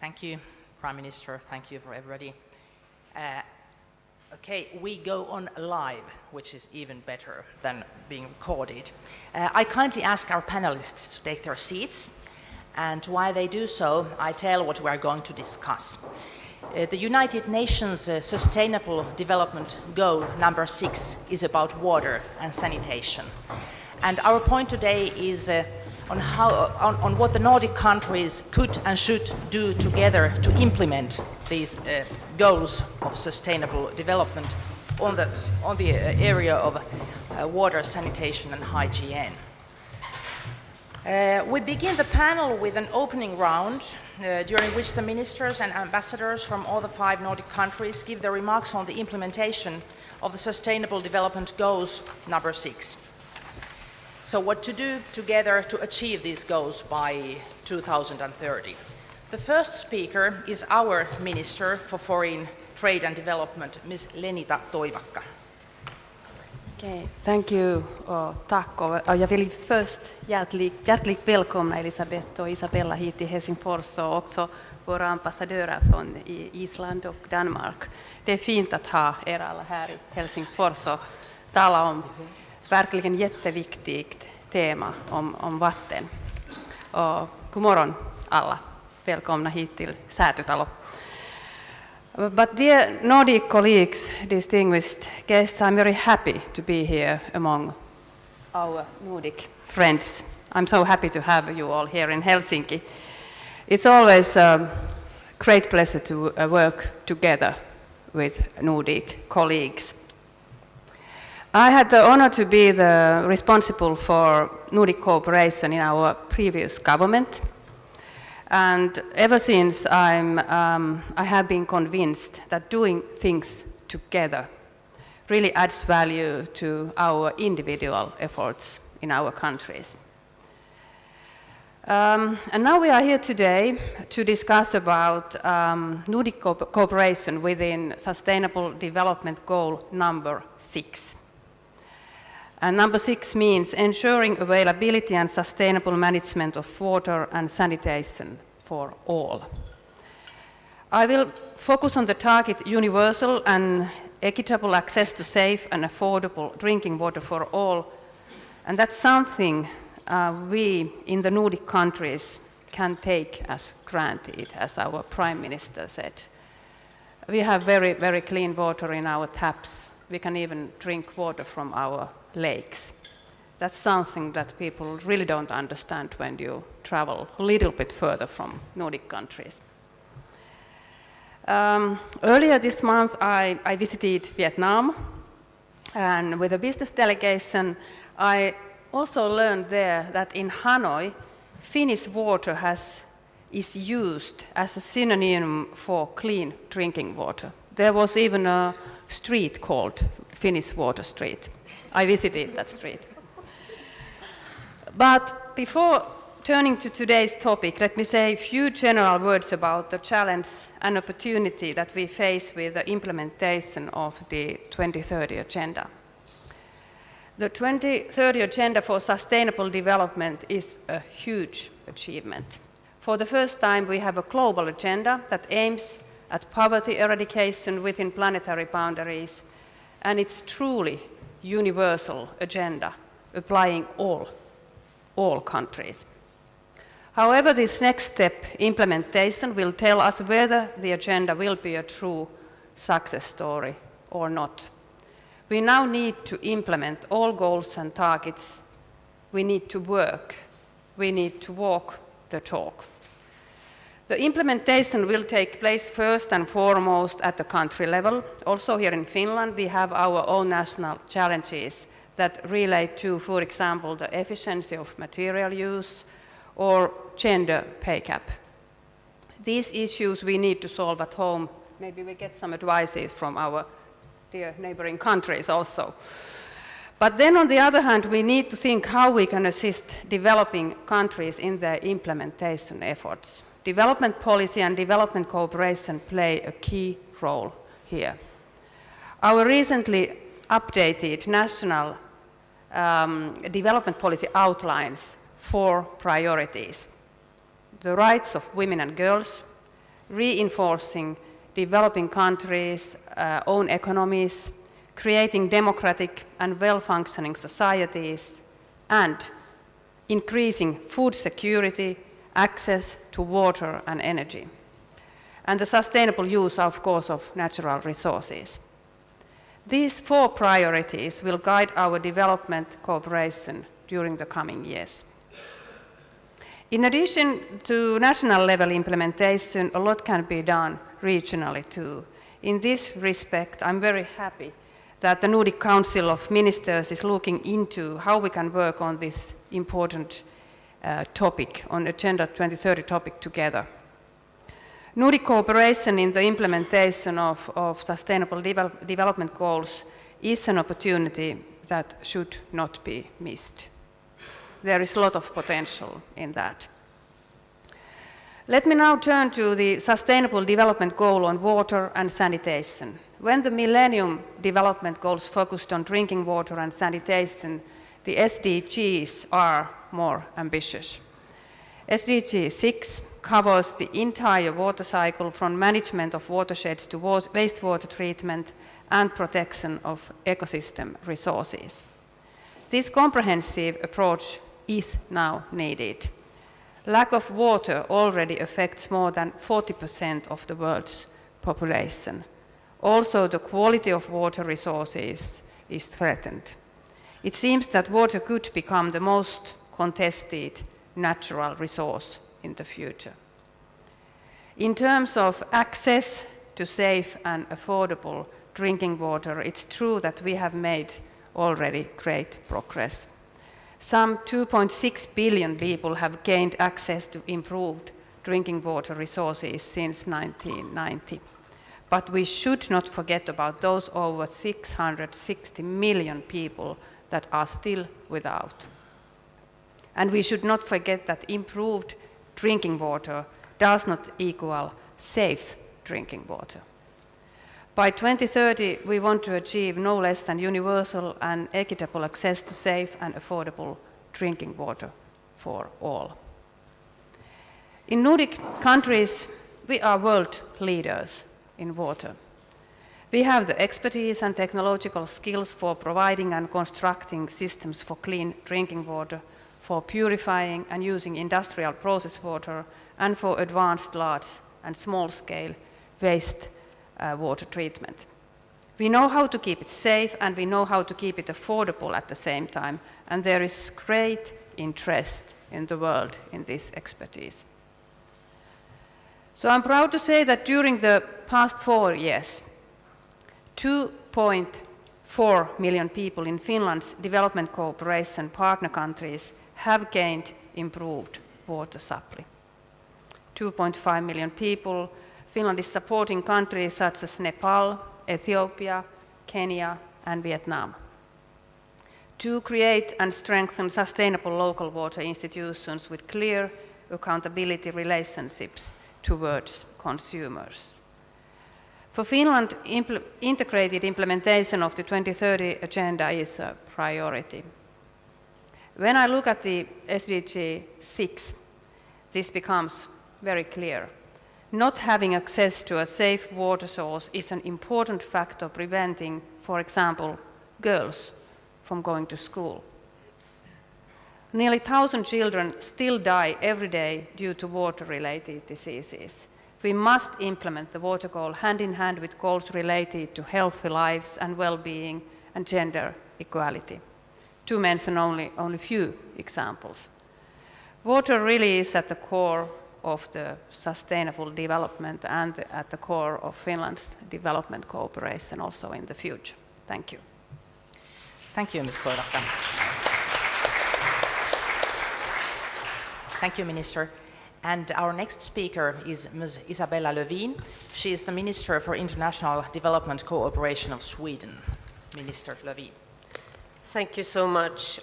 Thank you, Prime Minister. Thank you for everybody. Okay, we go on live, which is even better than being recorded. I kindly ask our panelists to take their seats, and while they do so, I tell what we are going to discuss. The United Nations Sustainable Development Goal number 6 is about water and sanitation. And our point today is on what the Nordic countries could and should do together to implement these goals of sustainable development on the area of water, sanitation and hygiene. We begin the panel with an opening round during which the ministers and ambassadors from all the 5 Nordic countries give their remarks on the implementation of the Sustainable Development Goals number 6. So what to do together to achieve these goals by 2030. The first speaker is our Minister for Foreign Trade and Development, Ms. Lenita Toivakka. Okay, thank you och tack. Och jag vill först hjärtligt välkomna Elisabeth och Isabella hit till Helsingfors och också våra ambassadörer från Island och Danmark. Det är fint att ha er alla här i Helsingfors och tala om verkligen jätteviktigt tema om vatten. Och god morgon alla. Välkomna hit till Säätytalo. But dear Nordic colleagues, distinguished guests, I'm very happy to be here among our Nordic friends. I'm so happy to have you all here in Helsinki. It's always a great pleasure to work together with Nordic colleagues. I had the honor to be the responsible for Nordic cooperation in our previous government. And ever since I have been convinced that doing things together really adds value to our individual efforts in our countries. And now we are here today to discuss about Nordic cooperation within Sustainable Development Goal number 6. And number 6 means ensuring availability and sustainable management of water and sanitation for all. I will focus on the target universal and equitable access to safe and affordable drinking water for all. And that's something we in the Nordic countries can take as granted, as our Prime Minister said. We have very, very clean water in our taps. We can even drink water from our lakes. That's something that people really don't understand when you travel a little bit further from Nordic countries. Earlier this month I visited Vietnam, and with a business delegation I also learned there that in Hanoi Finnish water is used as a synonym for clean drinking water. There was even a street called Finnish Water Street. I visited that street. But before turning to today's topic, let me say a few general words about the challenge and opportunity that we face with the implementation of the 2030 Agenda. The 2030 Agenda for Sustainable Development is a huge achievement. For the first time, we have a global agenda that aims at poverty eradication within planetary boundaries, and it's truly universal agenda applying all countries. However, this next step, implementation, will tell us whether the agenda will be a true success story or not. We now need to implement all goals and targets. We need to work. We need to walk the talk. The implementation will take place first and foremost at the country level. Also here in Finland, we have our own national challenges that relate to, for example, the efficiency of material use or gender pay gap. These issues we need to solve at home. Maybe we get some advices from our dear neighboring countries also. But then on the other hand, we need to think how we can assist developing countries in their implementation efforts. Development policy and development cooperation play a key role here. Our recently updated national development policy outlines 4 priorities: the rights of women and girls, reinforcing developing countries' own economies, creating democratic and well-functioning societies, and increasing food security, access to water and energy, and the sustainable use, of course, of natural resources. These 4 priorities will guide our development cooperation during the coming years. In addition to national level implementation, a lot can be done regionally too. In this respect, I'm very happy that the Nordic Council of Ministers is looking into how we can work on this important topic, on Agenda 2030 topic together. Nordic cooperation in the implementation of sustainable development goals is an opportunity that should not be missed. There is a lot of potential in that. Let me now turn to the Sustainable Development Goal on water and sanitation. When the Millennium Development Goals focused on drinking water and sanitation, the SDGs are more ambitious. SDG 6 covers the entire water cycle from management of watersheds to wastewater treatment and protection of ecosystem resources. This comprehensive approach is now needed. Lack of water already affects more than 40% of the world's population. Also, the quality of water resources is threatened. It seems that water could become the most contested natural resource in the future. In terms of access to safe and affordable drinking water, it's true that we have made already great progress. Some 2.6 billion people have gained access to improved drinking water resources since 1990. But we should not forget about those over 660 million people that are still without. And we should not forget that improved drinking water does not equal safe drinking water. By 2030, we want to achieve no less than universal and equitable access to safe and affordable drinking water for all. In Nordic countries, we are world leaders in water. We have the expertise and technological skills for providing and constructing systems for clean drinking water, for purifying and using industrial process water, and for advanced large and small-scale waste water treatment. We know how to keep it safe, and we know how to keep it affordable at the same time, and there is great interest in the world in this expertise. So I'm proud to say that during the past 4 years, 2.4 million people in Finland's development cooperation partner countries have gained improved water supply. 2.5 million people. Finland is supporting countries such as Nepal, Ethiopia, Kenya, and Vietnam to create and strengthen sustainable local water institutions with clear accountability relationships towards consumers. For Finland, integrated implementation of the 2030 agenda is a priority. When I look at the SDG 6, this becomes very clear. Not having access to a safe water source is an important factor preventing, for example, girls from going to school. Nearly 1,000 children still die every day due to water-related diseases. We must implement the water goal hand in hand with goals related to healthy lives and well-being and gender equality, to mention only few examples. Water really is at the core of the sustainable development and at the core of Finland's development cooperation also in the future. Thank you. Thank you, Ms. Toivakka. Thank you, Minister. And our next speaker is Ms. Isabella Lövin. She is the Minister for International Development Cooperation of Sweden. Minister Lövin. Thank you so much.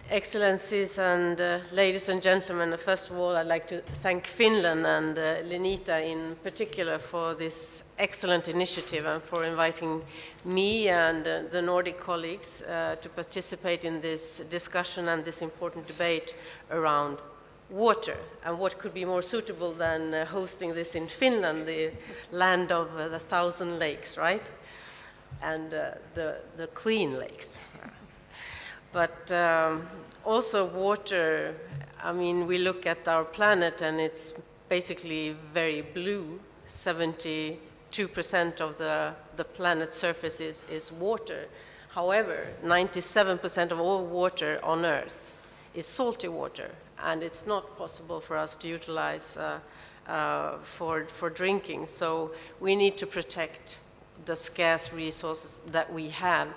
Excellencies and ladies and gentlemen, first of all, I'd like to thank Finland and Lenita in particular for this excellent initiative and for inviting me and the Nordic colleagues to participate in this discussion and this important debate around water. And what could be more suitable than hosting this in Finland, the land of the 1,000 lakes, right? And the clean lakes. But also water, I mean, we look at our planet and it's basically very blue. 72% of the planet's surface is water. However, 97% of all water on Earth is salty water, and it's not possible for us to utilize for drinking. So we need to protect the scarce resources that we have.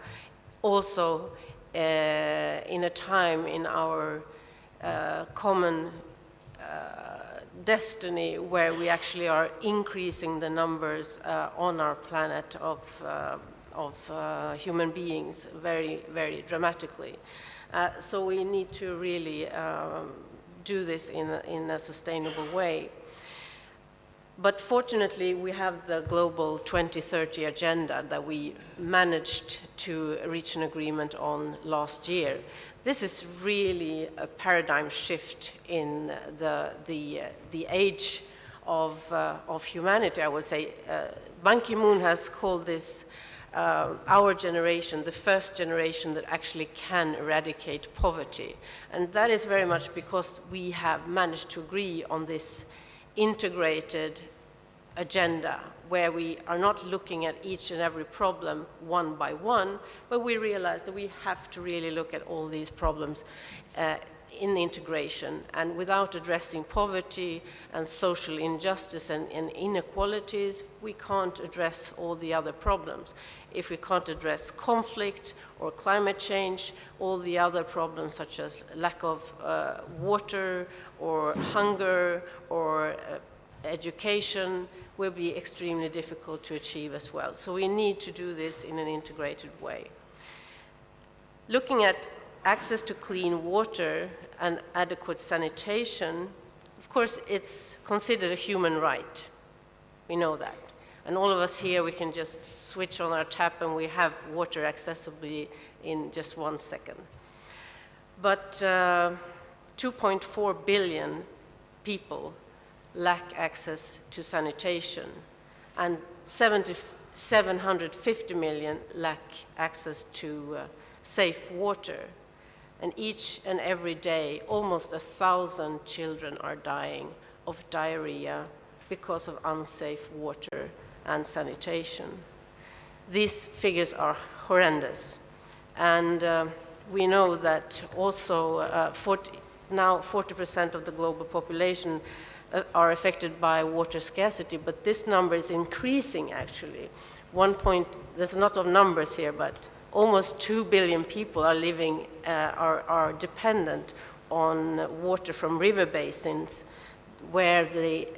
Also, in a time in our common destiny where we actually are increasing the numbers on our planet of human beings very, very dramatically. So we need to really do this in a sustainable way. But fortunately, we have the global 2030 agenda that we managed to reach an agreement on last year. This is really a paradigm shift in the age of humanity, I would say. Ban Ki-moon has called this our generation, the first generation that actually can eradicate poverty. And that is very much because we have managed to agree on this integrated agenda where we are not looking at each and every problem one by one, but we realize that we have to really look at all these problems in integration. And without addressing poverty and social injustice and inequalities, we can't address all the other problems. If we can't address conflict or climate change, all the other problems such as lack of water or hunger or education will be extremely difficult to achieve as well. So we need to do this in an integrated way. Looking at access to clean water and adequate sanitation, of course, it's considered a human right. We know that. And all of us here, we can just switch on our tap and we have water accessibly in just 1 second. But 2.4 billion people lack access to sanitation, and 750 million lack access to safe water. And each and every day, almost 1,000 children are dying of diarrhea because of unsafe water and sanitation. These figures are horrendous. And we know that also now 40% of the global population are affected by water scarcity, but this number is increasing actually. There's a lot of numbers here, but almost 2 billion people are living, are dependent on water from river basins where the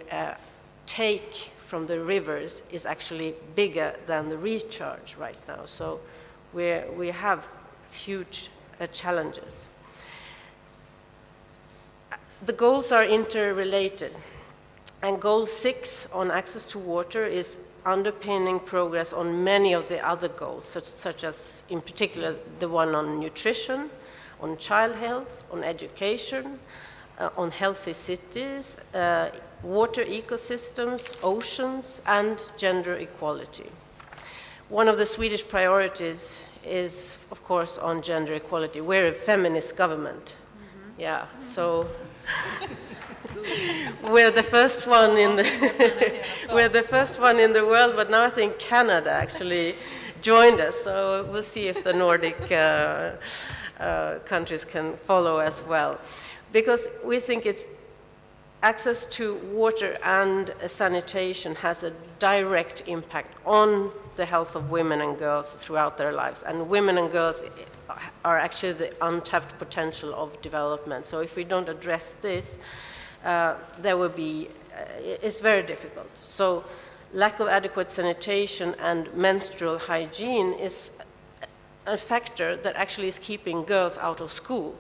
take from the rivers is actually bigger than the recharge right now. So we have huge challenges. The goals are interrelated, and Goal 6 on access to water is underpinning progress on many of the other goals, such as, in particular, the one on nutrition, on child health, on education, on healthy cities, water ecosystems, oceans, and gender equality. One of the Swedish priorities is, of course, on gender equality. We're a feminist government. Mm-hmm. Yeah, so we're the first one in the we're the first one in the world, but now I think Canada actually joined us. So we'll see if the Nordic countries can follow as well, because we think it's access to water and sanitation has a direct impact on the health of women and girls throughout their lives. And women and girls are actually the untapped potential of development. So if we don't address this, there will be, it's very difficult. So lack of adequate sanitation and menstrual hygiene is a factor that actually is keeping girls out of school.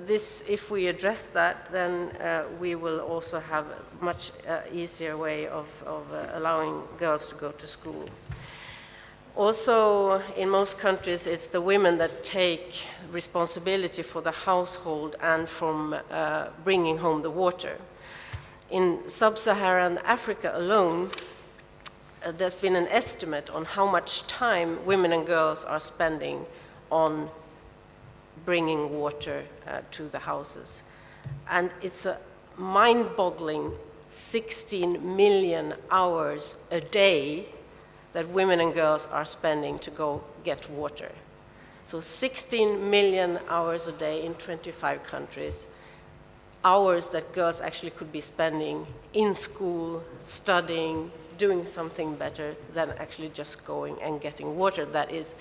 This, if we address that, then we will also have a much easier way of allowing girls to go to school. Also, in most countries, it's the women that take responsibility for the household and from bringing home the water. In sub-Saharan Africa alone, there's been an estimate on how much time women and girls are spending on bringing water to the houses. And it's a mind-boggling 16 million hours a day that women and girls are spending to go get water. So 16 million hours a day in 25 countries, hours that girls actually could be spending in school, studying, doing something better than actually just going and getting water that is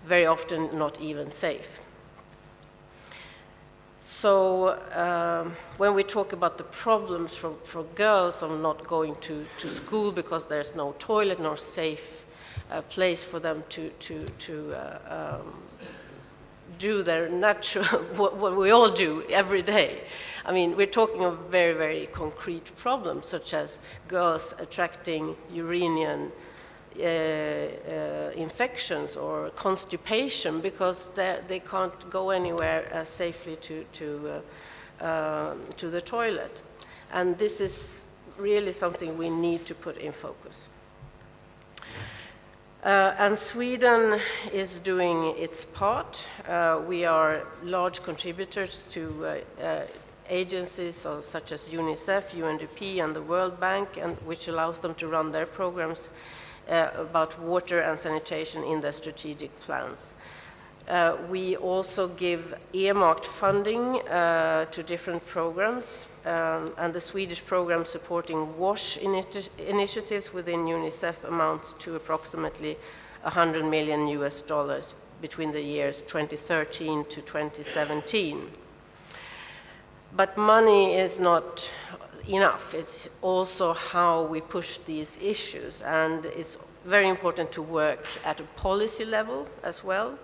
very often not even safe. So when we talk about the problems for girls of not going to school because there's no toilet nor safe place for them to do their natural, what we all do every day. I mean, we're talking of very, very concrete problems, such as girls attracting urinary infections or constipation because they can't go anywhere safely to the toilet. And this is really something we need to put in focus. And Sweden is doing its part. We are large contributors to agencies such as UNICEF, UNDP, and the World Bank, which allows them to run their programs about water and sanitation in their strategic plans. We also give earmarked funding to different programs, and the Swedish program supporting WASH initiatives within UNICEF amounts to approximately $100 million between the years 2013 to 2017. But money is not enough. It's also how we push these issues, and it's very important to work at a policy level as well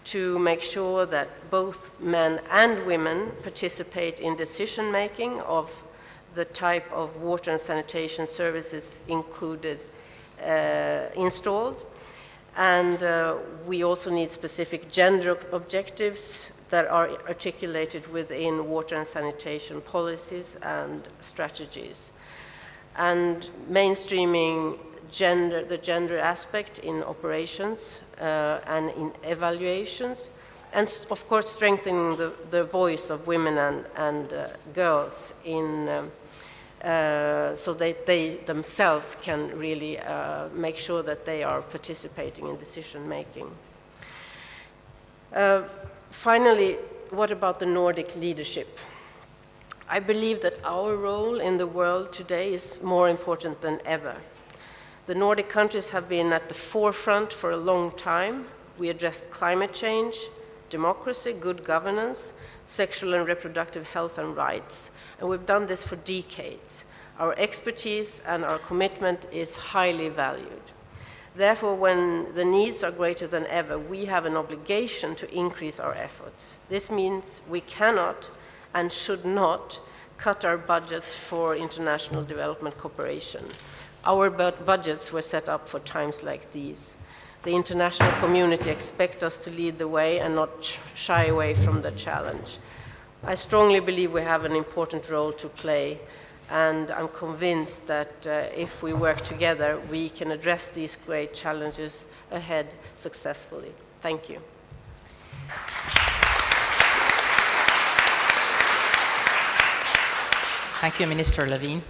to make sure that both men and women participate in decision making of the type of water and sanitation services installed. And we also need specific gender objectives that are articulated within water and sanitation policies and strategies. And mainstreaming the gender aspect in operations and in evaluations, and of course strengthening the voice of women and girls so that they themselves can really make sure that they are participating in decision making. Finally, what about the Nordic leadership? I believe that our role in the world today is more important than ever. The Nordic countries have been at the forefront for a long time. We addressed climate change, democracy, good governance, sexual and reproductive health and rights, and we've done this for decades. Our expertise and our commitment is highly valued. Therefore, when the needs are greater than ever, we have an obligation to increase our efforts. This means we cannot and should not cut our budget for international development cooperation. Our budgets were set up for times like these. The international community expects us to lead the way and not shy away from the challenge. I strongly believe we have an important role to play, and I'm convinced that if we work together, we can address these great challenges ahead successfully. Thank you. Thank you, Minister Lövin.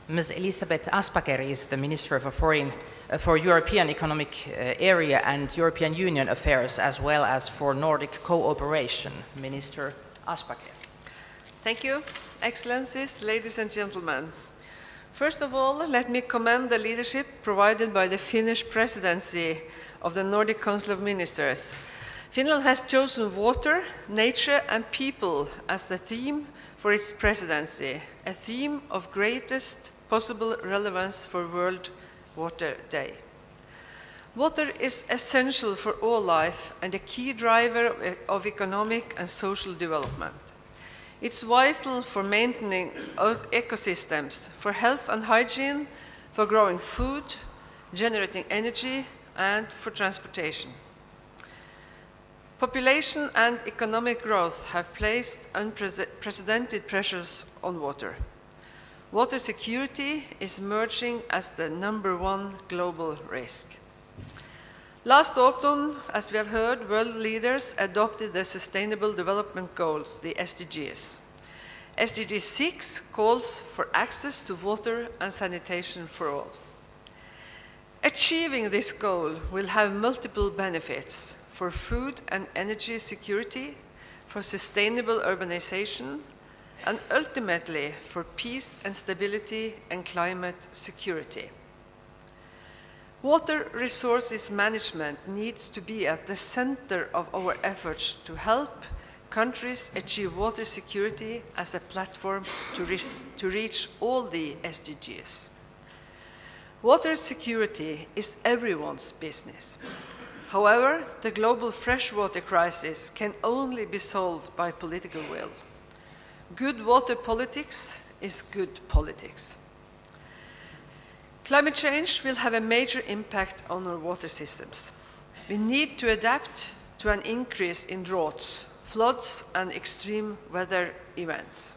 Ms. Elisabeth Aspaker is the Minister for European Economic Area and European Union Affairs, as well as for Nordic cooperation. Minister Aspaker. Thank you, Excellencies, ladies and gentlemen. First of all, let me commend the leadership provided by the Finnish presidency of the Nordic Council of Ministers. Finland has chosen water, nature, and people as the theme for its presidency, a theme of greatest possible relevance for World Water Day. Water is essential for all life and a key driver of economic and social development. It's vital for maintaining ecosystems, for health and hygiene, for growing food, generating energy, and for transportation. Population and economic growth have placed unprecedented pressures on water. Water security is emerging as the #1 global risk. Last autumn, as we have heard, world leaders adopted the Sustainable Development Goals, the SDGs. SDG 6 calls for access to water and sanitation for all. Achieving this goal will have multiple benefits for food and energy security, for sustainable urbanization, and ultimately for peace and stability and climate security. Water resources management needs to be at the center of our efforts to help countries achieve water security as a platform to reach all the SDGs. Water security is everyone's business. However, the global freshwater crisis can only be solved by political will. Good water politics is good politics. Climate change will have a major impact on our water systems. We need to adapt to an increase in droughts, floods, and extreme weather events.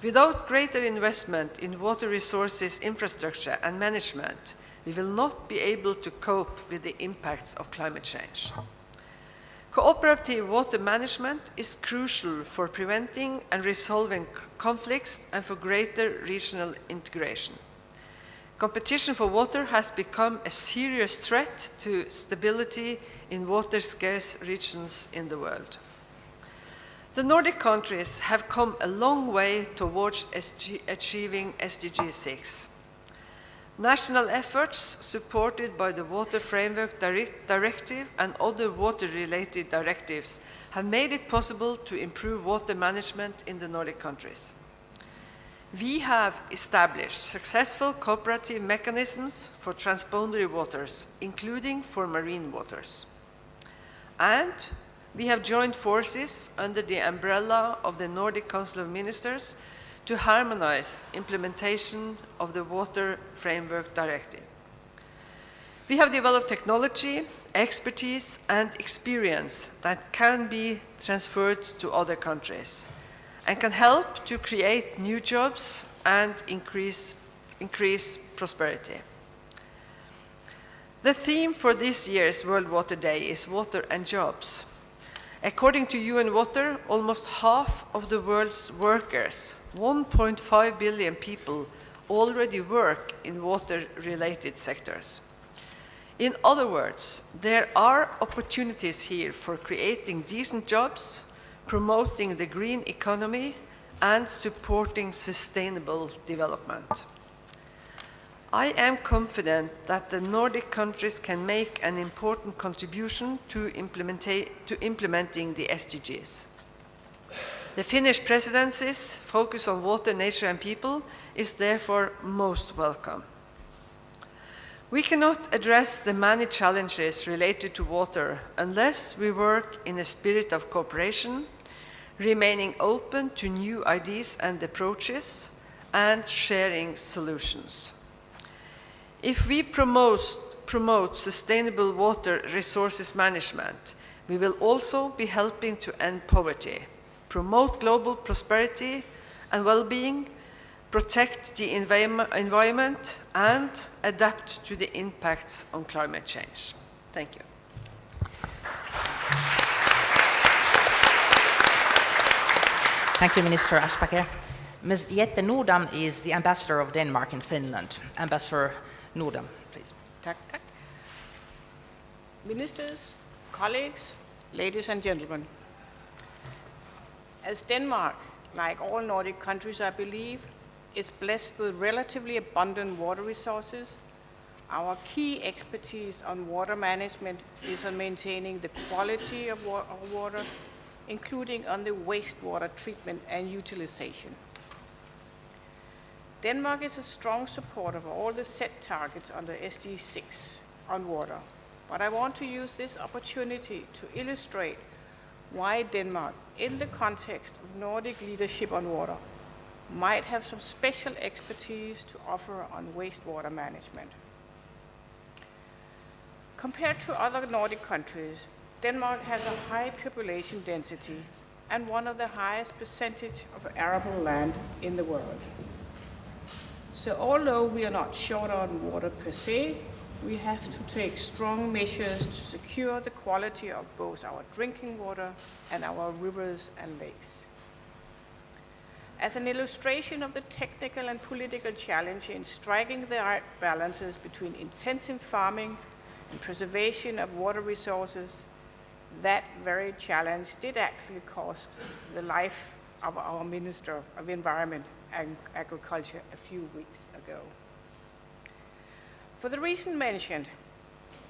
Without greater investment in water resources infrastructure and management, we will not be able to cope with the impacts of climate change. Cooperative water management is crucial for preventing and resolving conflicts and for greater regional integration. Competition for water has become a serious threat to stability in water-scarce regions in the world. The Nordic countries have come a long way towards achieving SDG 6. National efforts supported by the Water Framework Directive and other water-related directives have made it possible to improve water management in the Nordic countries. We have established successful cooperative mechanisms for transboundary waters, including for marine waters. And we have joined forces under the umbrella of the Nordic Council of Ministers to harmonize implementation of the Water Framework Directive. We have developed technology, expertise, and experience that can be transferred to other countries and can help to create new jobs and increase prosperity. The theme for this year's World Water Day is water and jobs. According to UN Water, almost half of the world's workers, 1.5 billion people, already work in water-related sectors. In other words, there are opportunities here for creating decent jobs, promoting the green economy, and supporting sustainable development. I am confident that the Nordic countries can make an important contribution to implementing the SDGs. The Finnish presidency's focus on water, nature, and people is therefore most welcome. We cannot address the many challenges related to water unless we work in a spirit of cooperation, remaining open to new ideas and approaches, and sharing solutions. If we promote sustainable water resources management, we will also be helping to end poverty, promote global prosperity and well-being, protect the environment, and adapt to the impacts on climate change. Thank you. Thank you, Minister Aspaker. Ms. Jette Nordam is the ambassador of Denmark in Finland. Ambassador Nordam, please. Tak. Ministers, colleagues, ladies and gentlemen. As Denmark, like all Nordic countries, I believe, is blessed with relatively abundant water resources, our key expertise on water management is on maintaining the quality of water, including on the wastewater treatment and utilization. Denmark is a strong supporter of all the set targets under SDG 6 on water, but I want to use this opportunity to illustrate why Denmark, in the context of Nordic leadership on water, might have some special expertise to offer on wastewater management. Compared to other Nordic countries, Denmark has a high population density and one of the highest percentage of arable land in the world. So although we are not short on water per se, we have to take strong measures to secure the quality of both our drinking water and our rivers and lakes. As an illustration of the technical and political challenge in striking the right balances between intensive farming and preservation of water resources, that very challenge did actually cost the life of our Minister of Environment and Agriculture a few weeks ago. For the reason mentioned,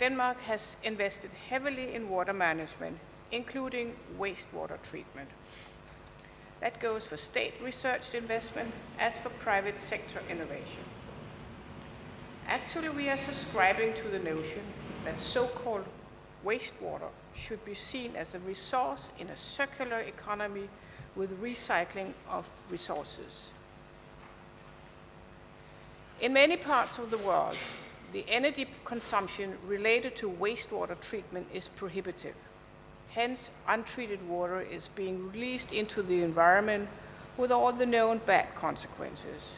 Denmark has invested heavily in water management, including wastewater treatment. That goes for state research investment as for private sector innovation. Actually, we are subscribing to the notion that so-called wastewater should be seen as a resource in a circular economy with recycling of resources. In many parts of the world, the energy consumption related to wastewater treatment is prohibitive. Hence, untreated water is being released into the environment with all the known bad consequences.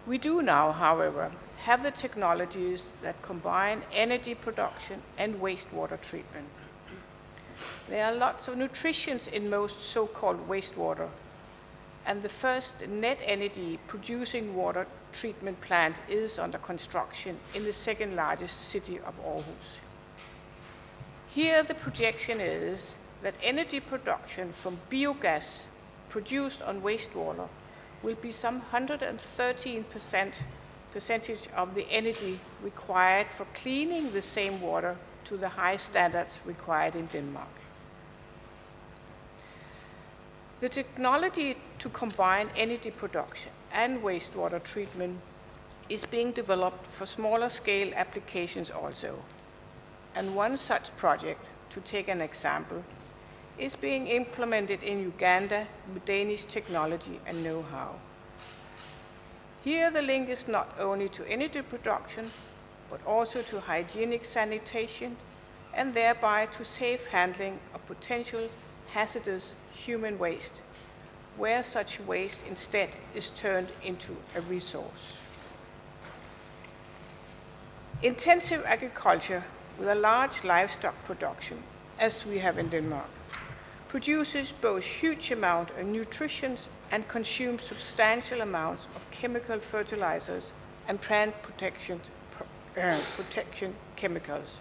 We do now, however, have the technologies that combine energy production and wastewater treatment. There are lots of nutrition in most so-called wastewater, and the first net energy producing water treatment plant is under construction in the second largest city of Aarhus. Here the projection is that energy production from biogas produced on wastewater will be some 113% of the energy required for cleaning the same water to the high standards required in Denmark. The technology to combine energy production and wastewater treatment is being developed for smaller scale applications also. And one such project, to take an example, is being implemented in Uganda with Danish technology and know-how. Here the link is not only to energy production, but also to hygienic sanitation, and thereby to safe handling of potential hazardous human waste, where such waste instead is turned into a resource. Intensive agriculture with a large livestock production, as we have in Denmark, produces both huge amount of nutrition and consumes substantial amounts of chemical fertilizers and plant protection chemicals.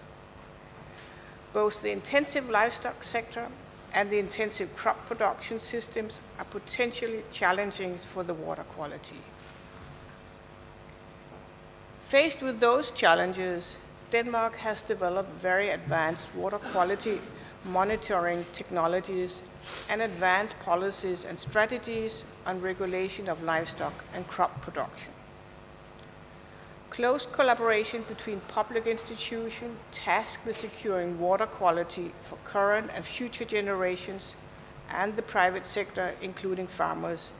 Both the intensive livestock sector and the intensive crop production systems are potentially challenging for the water quality. Faced with those challenges, Denmark has developed very advanced water quality monitoring technologies and advanced policies and strategies on regulation of livestock and crop production. Close collaboration between public institutions tasked with securing water quality for current and future generations and the private sector, including farmers,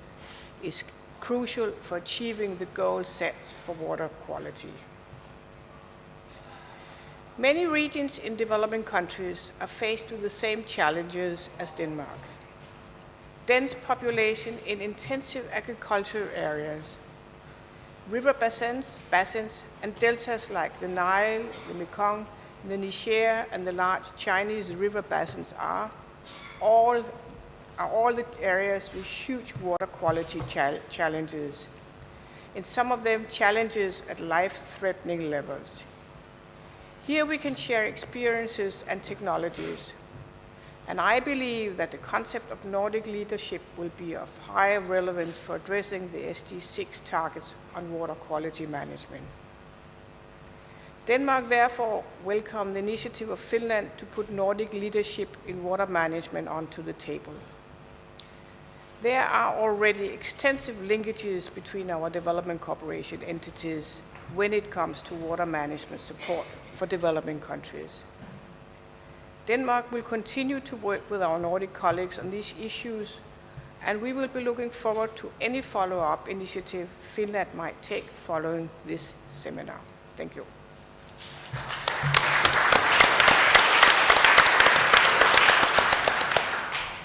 is crucial for achieving the goals set for water quality. Many regions in developing countries are faced with the same challenges as Denmark. Dense population in intensive agricultural areas, river basins, and deltas like the Nile, the Mekong, the Niger, and the large Chinese river basins are all the areas with huge water quality challenges. In some of them, challenges at life-threatening levels. Here we can share experiences and technologies, and I believe that the concept of Nordic leadership will be of high relevance for addressing the SDG6 targets on water quality management. Denmark therefore welcomes the initiative of Finland to put Nordic leadership in water management onto the table. There are already extensive linkages between our development cooperation entities when it comes to water management support for developing countries. Denmark will continue to work with our Nordic colleagues on these issues, and we will be looking forward to any follow-up initiative Finland might take following this seminar. Thank you.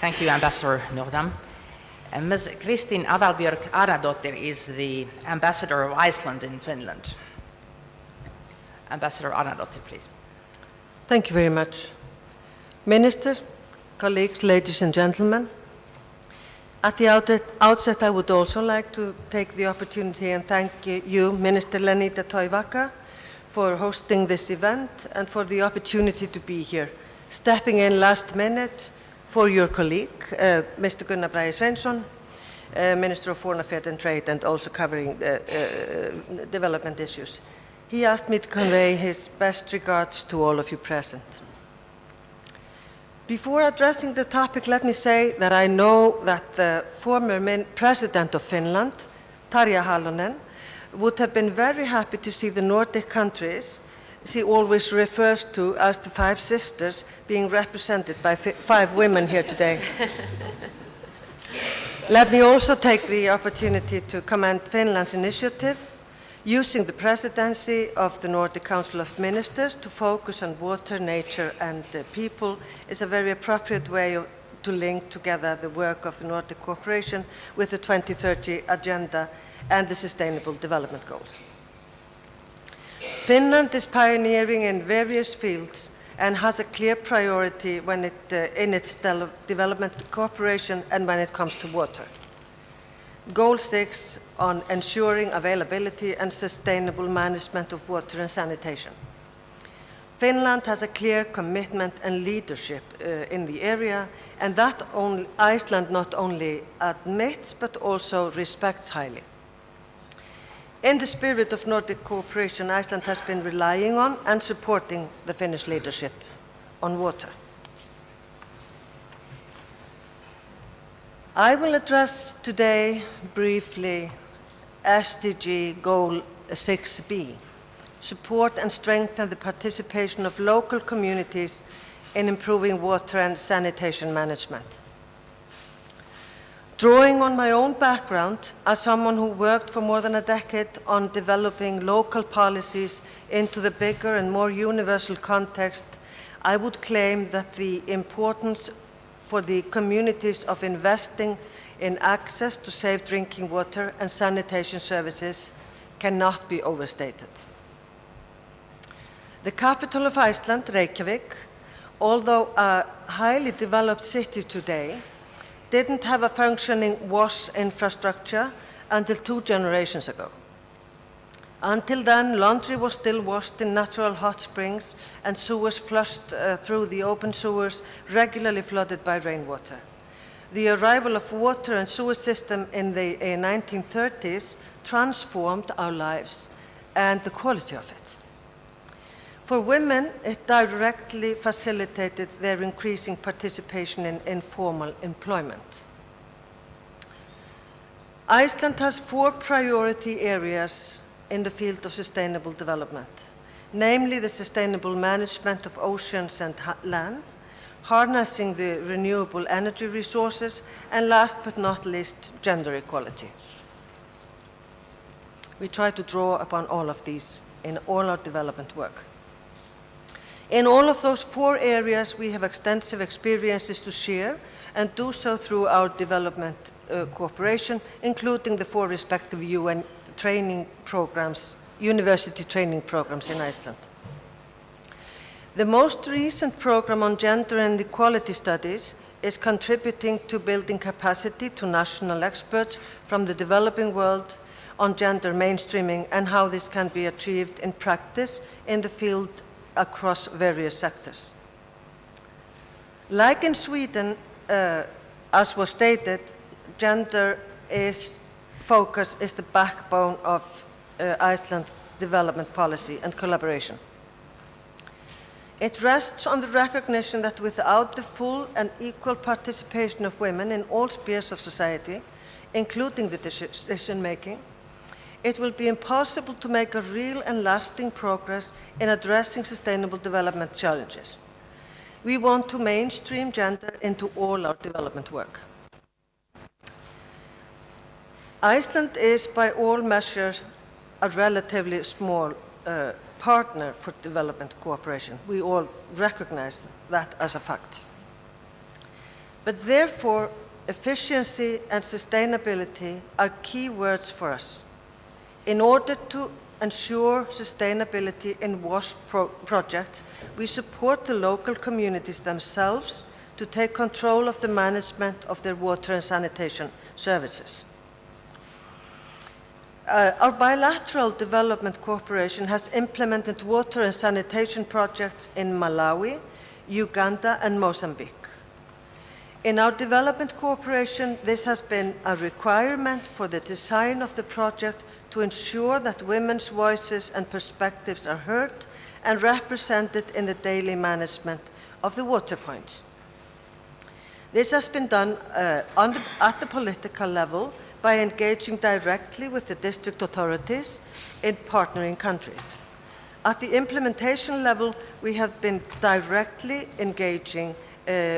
Thank you, Ambassador Nordam. Ms. Kristín Aðalbjörg Árnadóttir is the ambassador of Iceland in Finland. Ambassador Árnadóttir, please. Thank you very much. Minister, colleagues, ladies and gentlemen, at the outset I would also like to take the opportunity and thank you, Minister Lenita Toivakka, for hosting this event and for the opportunity to be here, stepping in last minute for your colleague, Mr. Gunnar Bragi Sveinsson, Minister of Foreign Affairs and Trade, and also covering development issues. He asked me to convey his best regards to all of you present. Before addressing the topic, let me say that I know that the former President of Finland, Tarja Halonen, would have been very happy to see the Nordic countries she always refers to as the 5 sisters being represented by 5 women here today. Let me also take the opportunity to commend Finland's initiative, using the presidency of the Nordic Council of Ministers to focus on water, nature, and people is a very appropriate way to link together the work of the Nordic cooperation with the 2030 agenda and the Sustainable Development Goals. Finland is pioneering in various fields and has a clear priority in its development cooperation and when it comes to water. Goal 6 on ensuring availability and sustainable management of water and sanitation. Finland has a clear commitment and leadership in the area, and that Iceland not only admits but also respects highly. In the spirit of Nordic cooperation, Iceland has been relying on and supporting the Finnish leadership on water. I will address today briefly SDG Goal 6b, support and strengthen the participation of local communities in improving water and sanitation management. Drawing on my own background as someone who worked for more than a decade on developing local policies into the bigger and more universal context, I would claim that the importance for the communities of investing in access to safe drinking water and sanitation services cannot be overstated. The capital of Iceland, Reykjavik, although a highly developed city today, didn't have a functioning wash infrastructure until 2 generations ago. Until then, laundry was still washed in natural hot springs and sewers flushed through the open sewers regularly flooded by rainwater. The arrival of water and sewer system in the 1930s transformed our lives and the quality of it. For women, it directly facilitated their increasing participation in informal employment. Iceland has 4 priority areas in the field of sustainable development, namely the sustainable management of oceans and land, harnessing the renewable energy resources, and last but not least, gender equality. We try to draw upon all of these in all our development work. In all of those 4 areas, we have extensive experiences to share and do so through our development cooperation, including the 4 respective UN training programs, university training programs in Iceland. The most recent program on gender and equality studies is contributing to building capacity to national experts from the developing world on gender mainstreaming and how this can be achieved in practice in the field across various sectors. Like in Sweden, as was stated, gender focus is the backbone of Iceland's development policy and collaboration. It rests on the recognition that without the full and equal participation of women in all spheres of society, including the decision-making, it will be impossible to make a real and lasting progress in addressing sustainable development challenges. We want to mainstream gender into all our development work. Iceland is, by all measures, a relatively small partner for development cooperation. We all recognize that as a fact. But therefore, efficiency and sustainability are key words for us. In order to ensure sustainability in WASH projects, we support the local communities themselves to take control of the management of their water and sanitation services. Our bilateral development cooperation has implemented water and sanitation projects in Malawi, Uganda, and Mozambique. In our development cooperation, this has been a requirement for the design of the project to ensure that women's voices and perspectives are heard and represented in the daily management of the water points. This has been done at the political level by engaging directly with the district authorities in partnering countries. At the implementation level, we have been directly engaging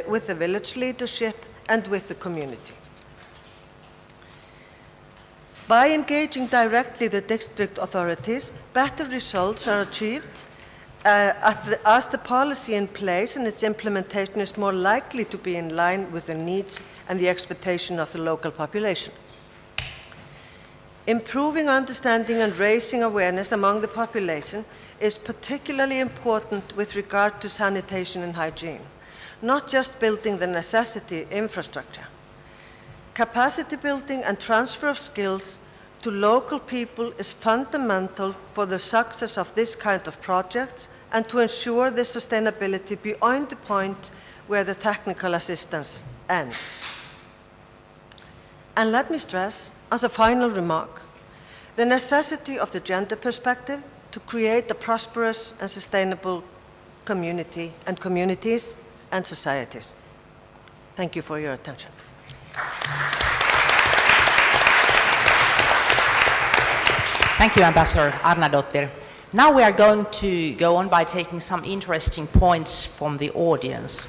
with the village leadership and with the community. By engaging directly the district authorities, better results are achieved as the policy in place and its implementation is more likely to be in line with the needs and the expectation of the local population. Improving understanding and raising awareness among the population is particularly important with regard to sanitation and hygiene, not just building the necessity infrastructure. Capacity building and transfer of skills to local people is fundamental for the success of this kind of projects and to ensure the sustainability beyond the point where the technical assistance ends. And let me stress, as a final remark, the necessity of the gender perspective to create a prosperous and sustainable community and communities and societies. Thank you for your attention. Thank you, Ambassador Árnadóttir. Now we are going to go on by taking some interesting points from the audience.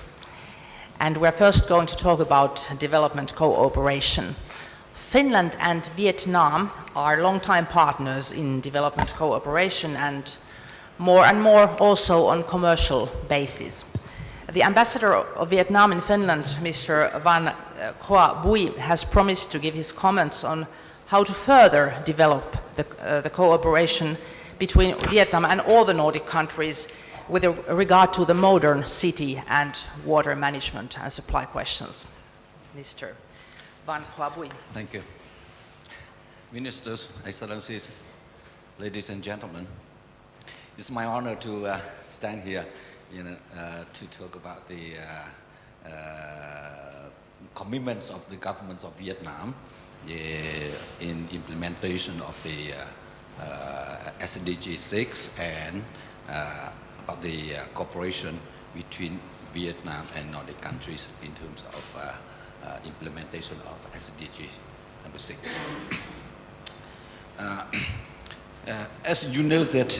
And we're first going to talk about development cooperation. Finland and Vietnam are longtime partners in development cooperation and more also on commercial basis. The ambassador of Vietnam in Finland, Mr. Van Khoa Bui, has promised to give his comments on how to further develop the cooperation between Vietnam and all the Nordic countries with regard to the modern city and water management and supply questions. Mr. Van Khoa Bui. Thank you. Ministers, Excellencies, ladies and gentlemen, it's my honor to stand here to talk about the commitments of the governments of Vietnam in implementation of the SDG 6 and about the cooperation between Vietnam and Nordic countries in terms of implementation of SDG number 6. As you know that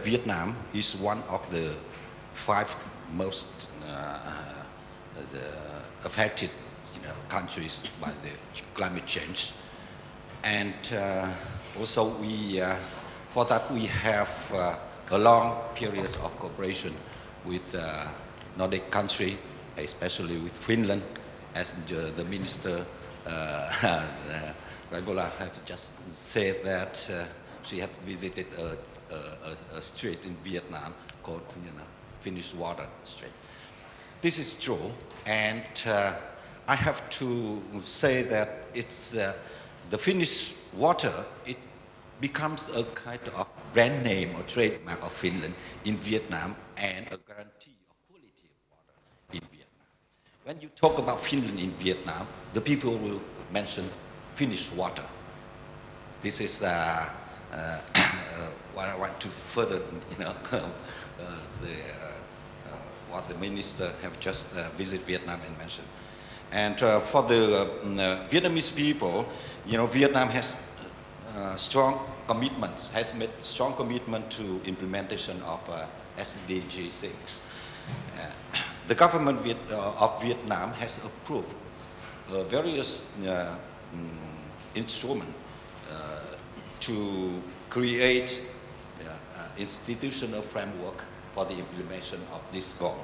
Vietnam is one of the 5 most affected countries by the climate change, and also for that we have a long period of cooperation with Nordic country, especially with Finland, as the minister Isabella have just said that she had visited a strait in Vietnam called Finnish Water Strait. This is true, and I have to say that it's the Finnish water, it becomes a kind of brand name or trademark of Finland in Vietnam and a guarantee of quality of water in Vietnam. When you talk about Finland in Vietnam, the people will mention Finnish water. This is what I want to further, what the minister have just visited Vietnam and mentioned. And for the Vietnamese people, Vietnam has strong commitments, has made strong commitment to implementation of SDG 6. The government of Vietnam has approved various instruments to create institutional framework for the implementation of this goal.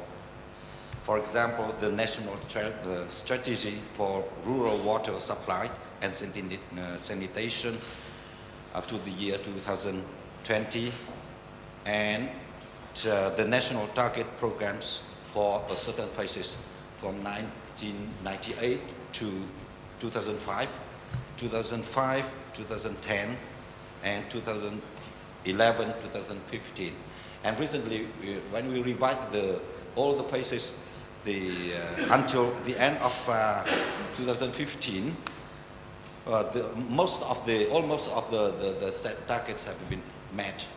For example, the national strategy for rural water supply and sanitation up to the year 2020, and the national target programs for certain phases from 1998 to 2005, 2005, 2010, and 2011, 2015. And recently, when we revised all the phases until the end of 2015, almost of the set targets have been met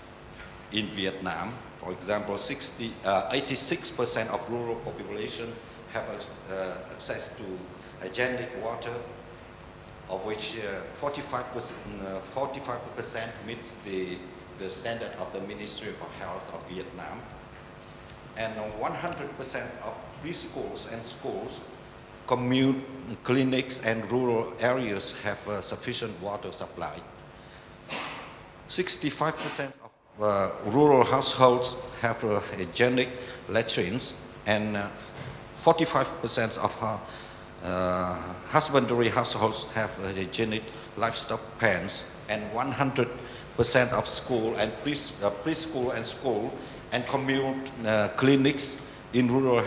in Vietnam. For example, 86% of rural population have access to hygienic water, of which 45% meets the standard of the Ministry of Health of Vietnam. And 100% of preschools and schools, commune clinics and rural areas have sufficient water supply. 65% of rural households have hygienic latrines, and 45% of husbandry households have hygienic livestock pens, and 100% of school and preschool and school and commune clinics in rural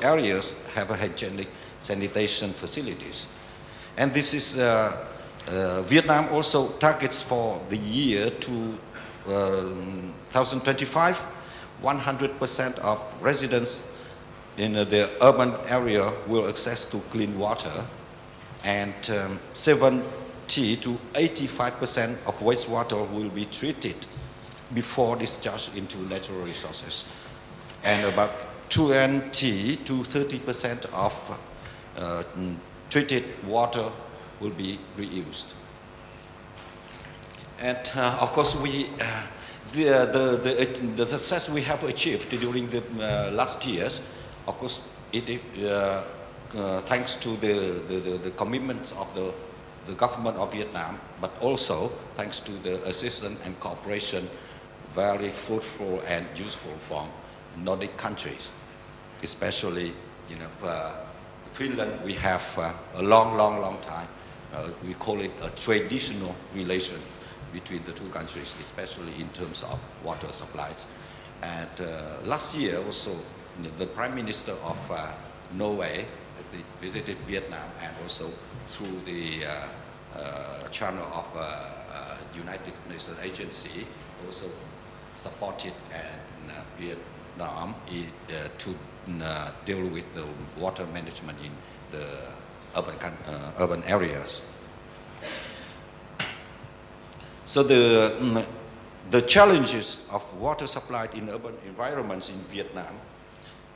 areas have hygienic sanitation facilities. And this is Vietnam also targets for the year 2025, 100% of residents in the urban area will access to clean water, and 70 to 85% of wastewater will be treated before discharge into natural resources, and about 20 to 30% of treated water will be reused. And of course, the success we have achieved during the last years, of course, it thanks to the commitments of the government of Vietnam, but also thanks to the assistance and cooperation, very fruitful and useful from Nordic countries, especially Finland. We have a long time. We call it a traditional relation between the two countries, especially in terms of water supplies. And last year also, the Prime Minister of Norway visited Vietnam, and also through the channel of United Nations Agency, also supported Vietnam to deal with the water management in the urban areas. So the challenges of water supply in urban environments in Vietnam,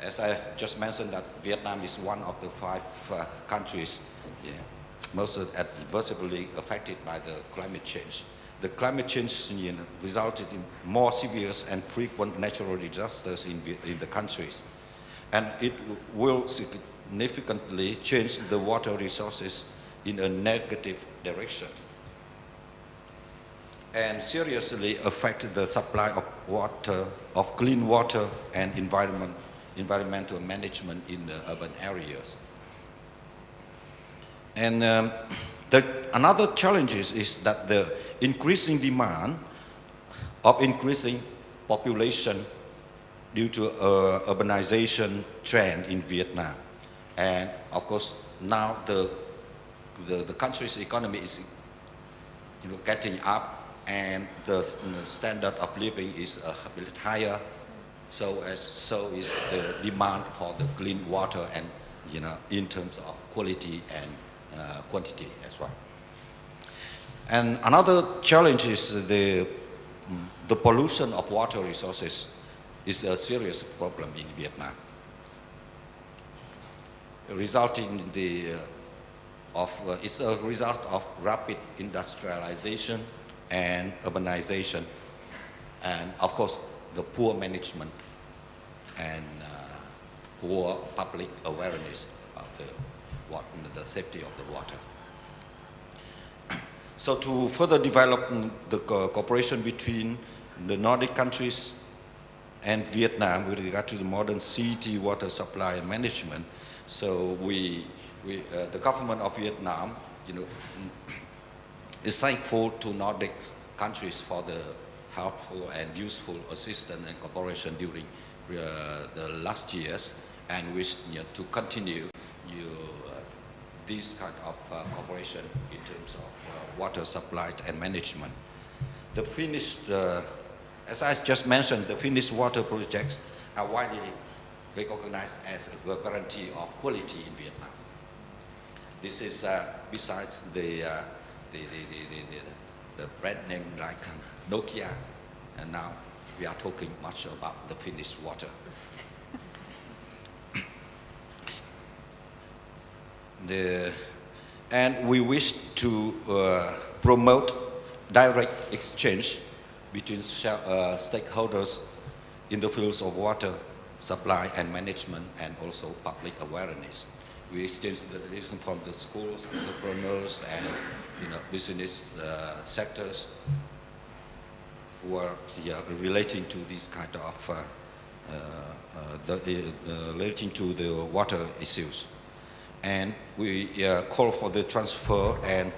as I just mentioned, that Vietnam is one of the 5 countries most adversely affected by the climate change. The climate change resulted in more severe and frequent natural disasters in the countries, and it will significantly change the water resources in a negative direction, and seriously affect the supply of water, of clean water and environmental management in the urban areas. And another challenge is that the increasing demand of increasing population due to urbanization trend in Vietnam. And of course, now the country's economy is getting up, and the standard of living is a bit higher, so is the demand for the clean water, and in terms of quality and quantity as well. And another challenge is the pollution of water resources is a serious problem in Vietnam, resulting in it's a result of rapid industrialization and urbanization, and of course the poor management and poor public awareness about the safety of the water. So to further develop the cooperation between the Nordic countries and Vietnam with regard to the modern city water supply and management. So the government of Vietnam, is thankful to Nordic countries for the helpful and useful assistance and cooperation during the last years, and wish to continue this kind of cooperation in terms of water supply and management. The Finnish, as I just mentioned, the Finnish water projects are widely recognized as a guarantee of quality in Vietnam. This is besides the brand name like Nokia, and now we are talking much about the Finnish water. And we wish to promote direct exchange between stakeholders in the fields of water supply and management, and also public awareness. We exchange the lesson from the schools, entrepreneurs, and business sectors who are relating to this kind of relating to the water issues. And we call for the transfer and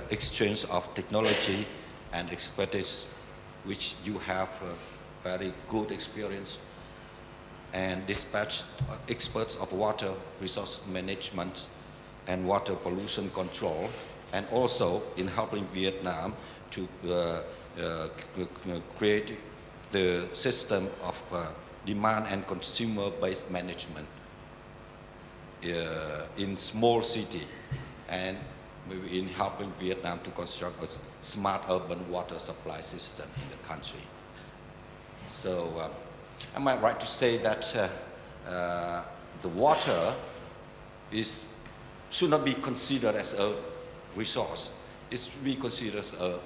exchange of technology and expertise, which you have very good experience, and dispatch experts of water resource management and water pollution control, and also in helping Vietnam to create the system of demand and consumer-based management in small city, and maybe in helping Vietnam to construct a smart urban water supply system in the country. So am I right to say that the water should not be considered as a resource? It should be considered as a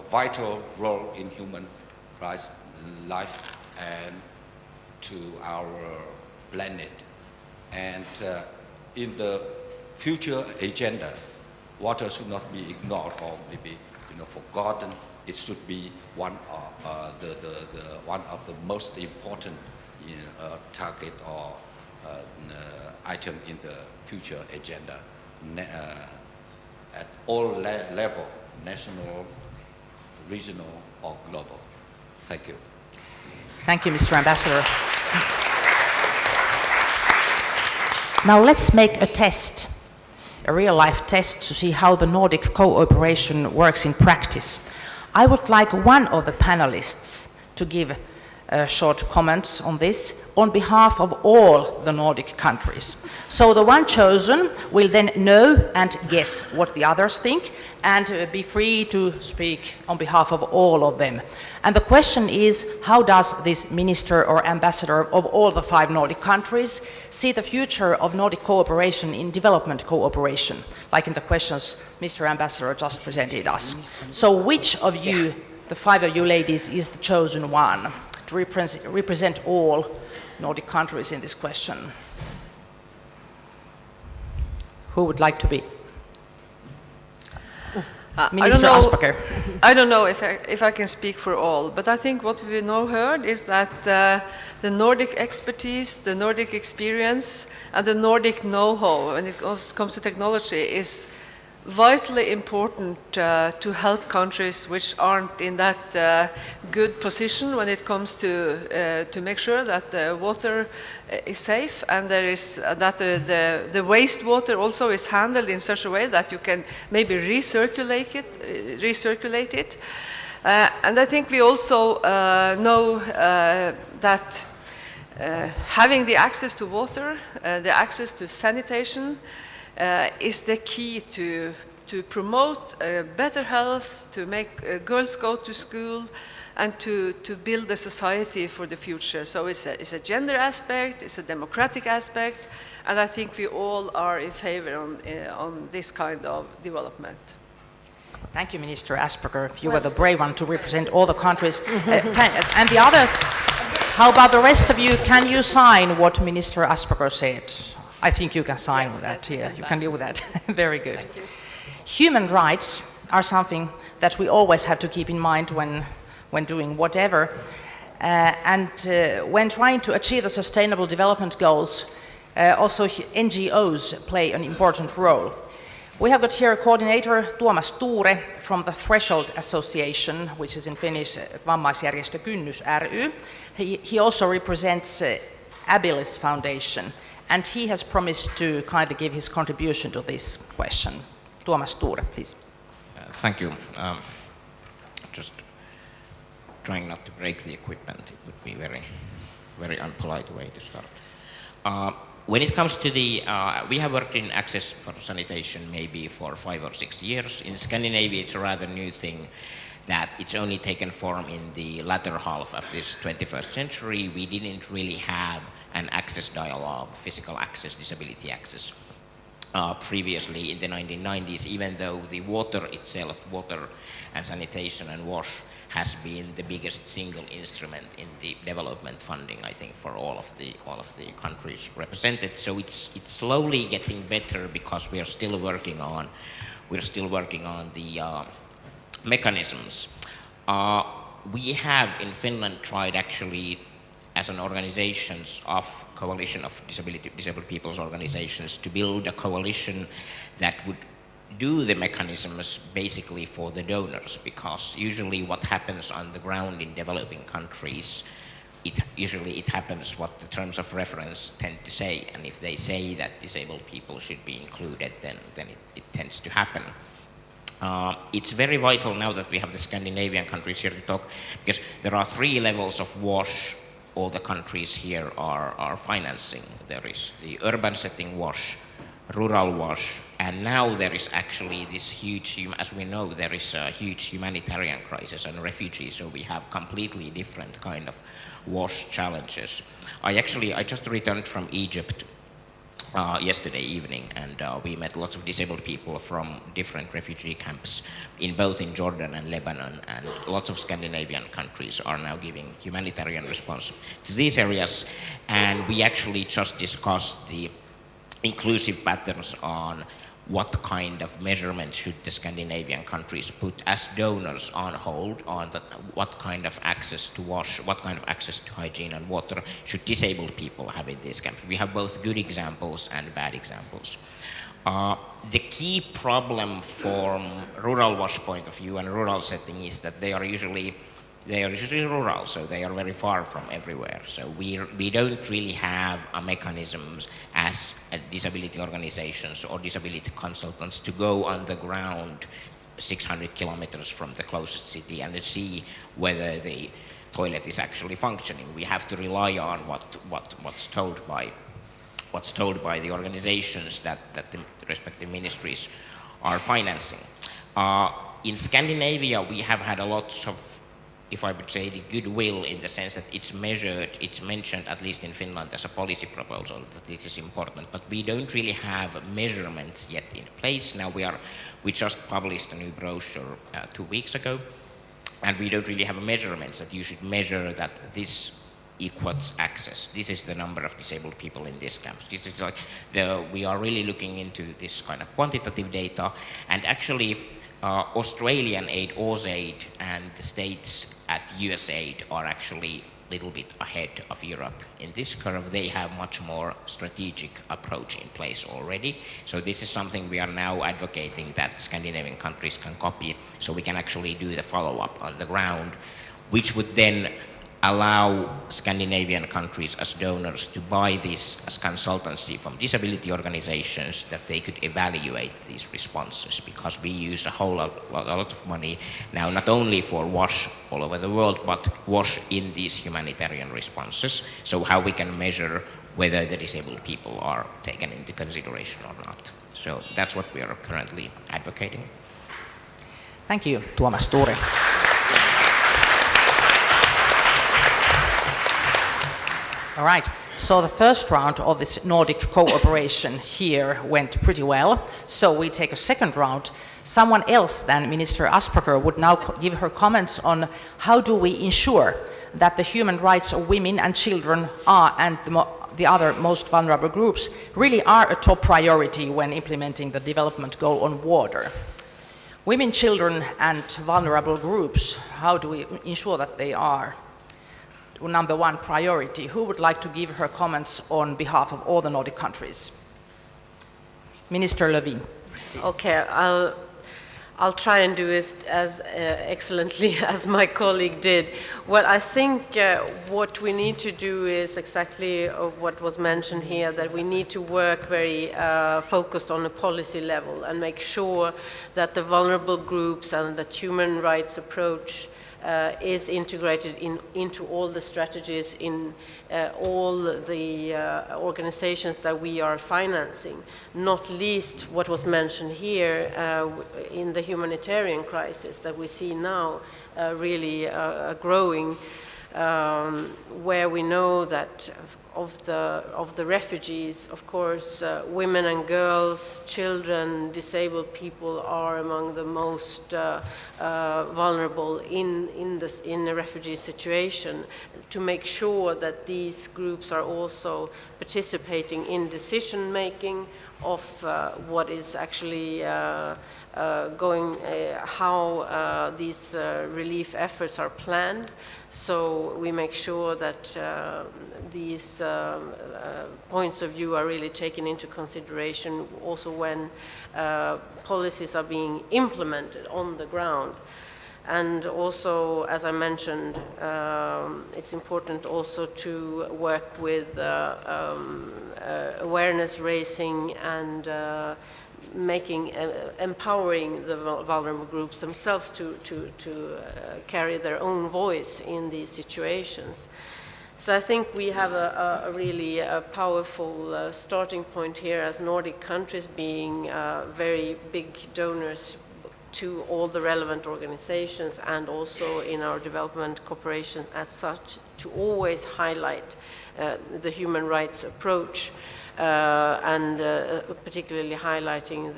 vital role in human life and to our planet. And in the future agenda, water should not be ignored or maybe forgotten. It should be one of the most important target or item in the future agenda at all level, national, regional, or global. Thank you. Thank you, Mr. Ambassador. Now let's make a test, a real-life test, to see how the Nordic cooperation works in practice. I would like one of the panelists to give short comments on this on behalf of all the Nordic countries. So the one chosen will then know and guess what the others think, and be free to speak on behalf of all of them. And the question is, how does this minister or ambassador of all the 5 Nordic countries see the future of Nordic cooperation in development cooperation, like in the questions Mr. Ambassador just presented us? So which of you, the 5 of you ladies, is the chosen one to represent all Nordic countries in this question? Who would like to be? Minister Aspaker. I don't know if I can speak for all, but I think what we now heard is that the Nordic expertise, the Nordic experience, and the Nordic know-how when it comes to technology is vitally important to help countries which aren't in that good position when it comes to make sure that the water is safe, and there is that the wastewater also is handled in such a way that you can maybe recirculate it. And I think we also know that having the access to water, the access to sanitation, is the key to promote better health, to make girls go to school, and to build a society for the future. So it's a gender aspect, it's a democratic aspect, and I think we all are in favor on this kind of development. Thank you, Minister Aspaker. You were the brave one to represent all the countries. And the others, how about the rest of you? Can you sign what Minister Aspaker said? I think you can sign with that. Yeah, you can deal with that. Very good. Human rights are something that we always have to keep in mind when when doing whatever. When trying to achieve the Sustainable Development Goals, also NGOs play an important role. We have got here coordinator Tuomas Tuure from the Threshold Association, which is in Finnish Vammaisjärjestö Kynnys ry. He also represents Abilis Foundation, and he has promised to kindly give his contribution to this question. Tuomas Tuure, please. Thank you. Just trying not to break the equipment. It would be very unpolite way to start. When it comes to the, we have worked in access for sanitation maybe for 5 or 6 years. In Scandinavia, it's a rather new thing that it's only taken form in the latter half of this 21st century. We didn't really have an access dialogue, physical access, disability access. Previously in the 1990s, even though the water itself, water and sanitation and wash, has been the biggest single instrument in the development funding, I think, for all of the countries represented. So it's slowly getting better because we are still working on the mechanisms. We have in Finland tried actually, as an organizations of coalition of disabled people's organizations, to build a coalition that would do the mechanisms basically for the donors, because usually what happens on the ground in developing countries, it happens what the terms of reference tend to say, and if they say that disabled people should be included, then it tends to happen. It's very vital now that we have the Scandinavian countries here to talk, because there are 3 levels of WASH all the countries here are financing. There is the urban setting WASH, rural WASH, and now there is actually this huge, as we know, there is a huge humanitarian crisis and refugees, so we have completely different kind of WASH challenges. I just returned from Egypt yesterday evening, and we met lots of disabled people from different refugee camps in both in Jordan and Lebanon, and lots of Scandinavian countries are now giving humanitarian response to these areas, and we actually just discussed the inclusive patterns on what kind of measurements should the Scandinavian countries put as donors on hold on that, what kind of access to wash, what kind of access to hygiene and water should disabled people have in these camps. We have both good examples and bad examples. The key problem from rural wash point of view and rural setting is that they are usually rural, so they are very far from everywhere. So we don't really have a mechanisms as disability organizations or disability consultants to go on the ground 600 kilometers from the closest city and to see whether the toilet is actually functioning. We have to rely on what's told by the organizations that the respective ministries are financing. In Scandinavia, we have had a lot of, if I would say, the goodwill in the sense that it's measured, it's mentioned, at least in Finland, as a policy proposal, that this is important, but we don't really have measurements yet in place. Now we just published a new brochure 2 weeks ago, and we don't really have measurements that you should measure that this equals access. This is the number of disabled people in this camp. This is like we are really looking into this kind of quantitative data, and actually Australian aid, AusAid, and the states at USAID are actually a little bit ahead of Europe in this curve. They have much more strategic approach in place already. So this is something we are now advocating that Scandinavian countries can copy, so we can actually do the follow-up on the ground, which would then allow Scandinavian countries as donors to buy this as consultancy from disability organizations, that they could evaluate these responses, because we use a lot of money now, not only for WASH all over the world, but WASH in these humanitarian responses. So how we can measure whether the disabled people are taken into consideration or not. So that's what we are currently advocating. Thank you, Tuomas Tuure. All right, so the first round of this Nordic cooperation here went pretty well. So we take a second round. Someone else than Minister Aspaker would now give her comments on how do we ensure that the human rights of women and children are, and the other most vulnerable groups really are a top priority when implementing the development goal on water. Women, children, and vulnerable groups, how do we ensure that they are number one priority? Who would like to give her comments on behalf of all the Nordic countries? Minister Lövin. Okay, I'll try and do it as excellently as my colleague did. Well, I think what we need to do is exactly what was mentioned here, that we need to work very focused on a policy level and make sure that the vulnerable groups and that human rights approach is integrated into all the strategies in all the organizations that we are financing, not least what was mentioned here in the humanitarian crisis that we see now really growing, where we know that of the refugees, of course, women and girls, children, disabled people are among the most vulnerable in a refugee situation. To make sure that these groups are also participating in decision making of what is actually how these relief efforts are planned. So we make sure that these points of view are really taken into consideration also when policies are being implemented on the ground. And also, as I mentioned, it's important also to work with awareness raising and empowering the vulnerable groups themselves to carry their own voice in these situations. So I think we have a really powerful starting point here as Nordic countries being very big donors to all the relevant organizations and also in our development cooperation as such, to always highlight the human rights approach and particularly highlighting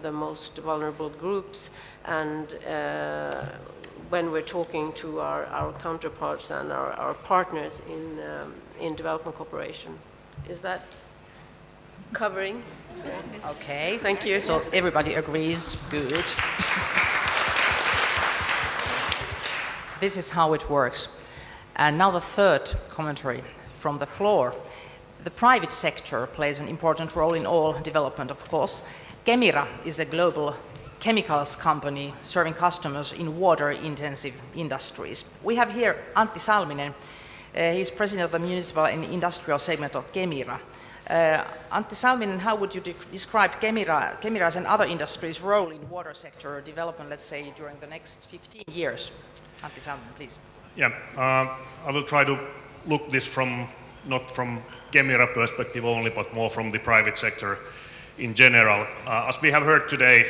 the most vulnerable groups, and when we're talking to our counterparts and our partners in development cooperation. Is that covering? Okay. Thank you. So everybody agrees. Good. This is how it works. And now the third commentary from the floor. The private sector plays an important role in all development, of course. Kemira is a global chemicals company serving customers in water-intensive industries. We have here Antti Salminen. He's president of the municipal and industrial segment of Kemira. Antti Salminen, how would you describe Kemira's and other industries' role in water sector development, let's say, during the next 15 years? Antti Salminen, please. Yeah, I will try to look this not from Kemira perspective only, but more from the private sector in general. As we have heard today,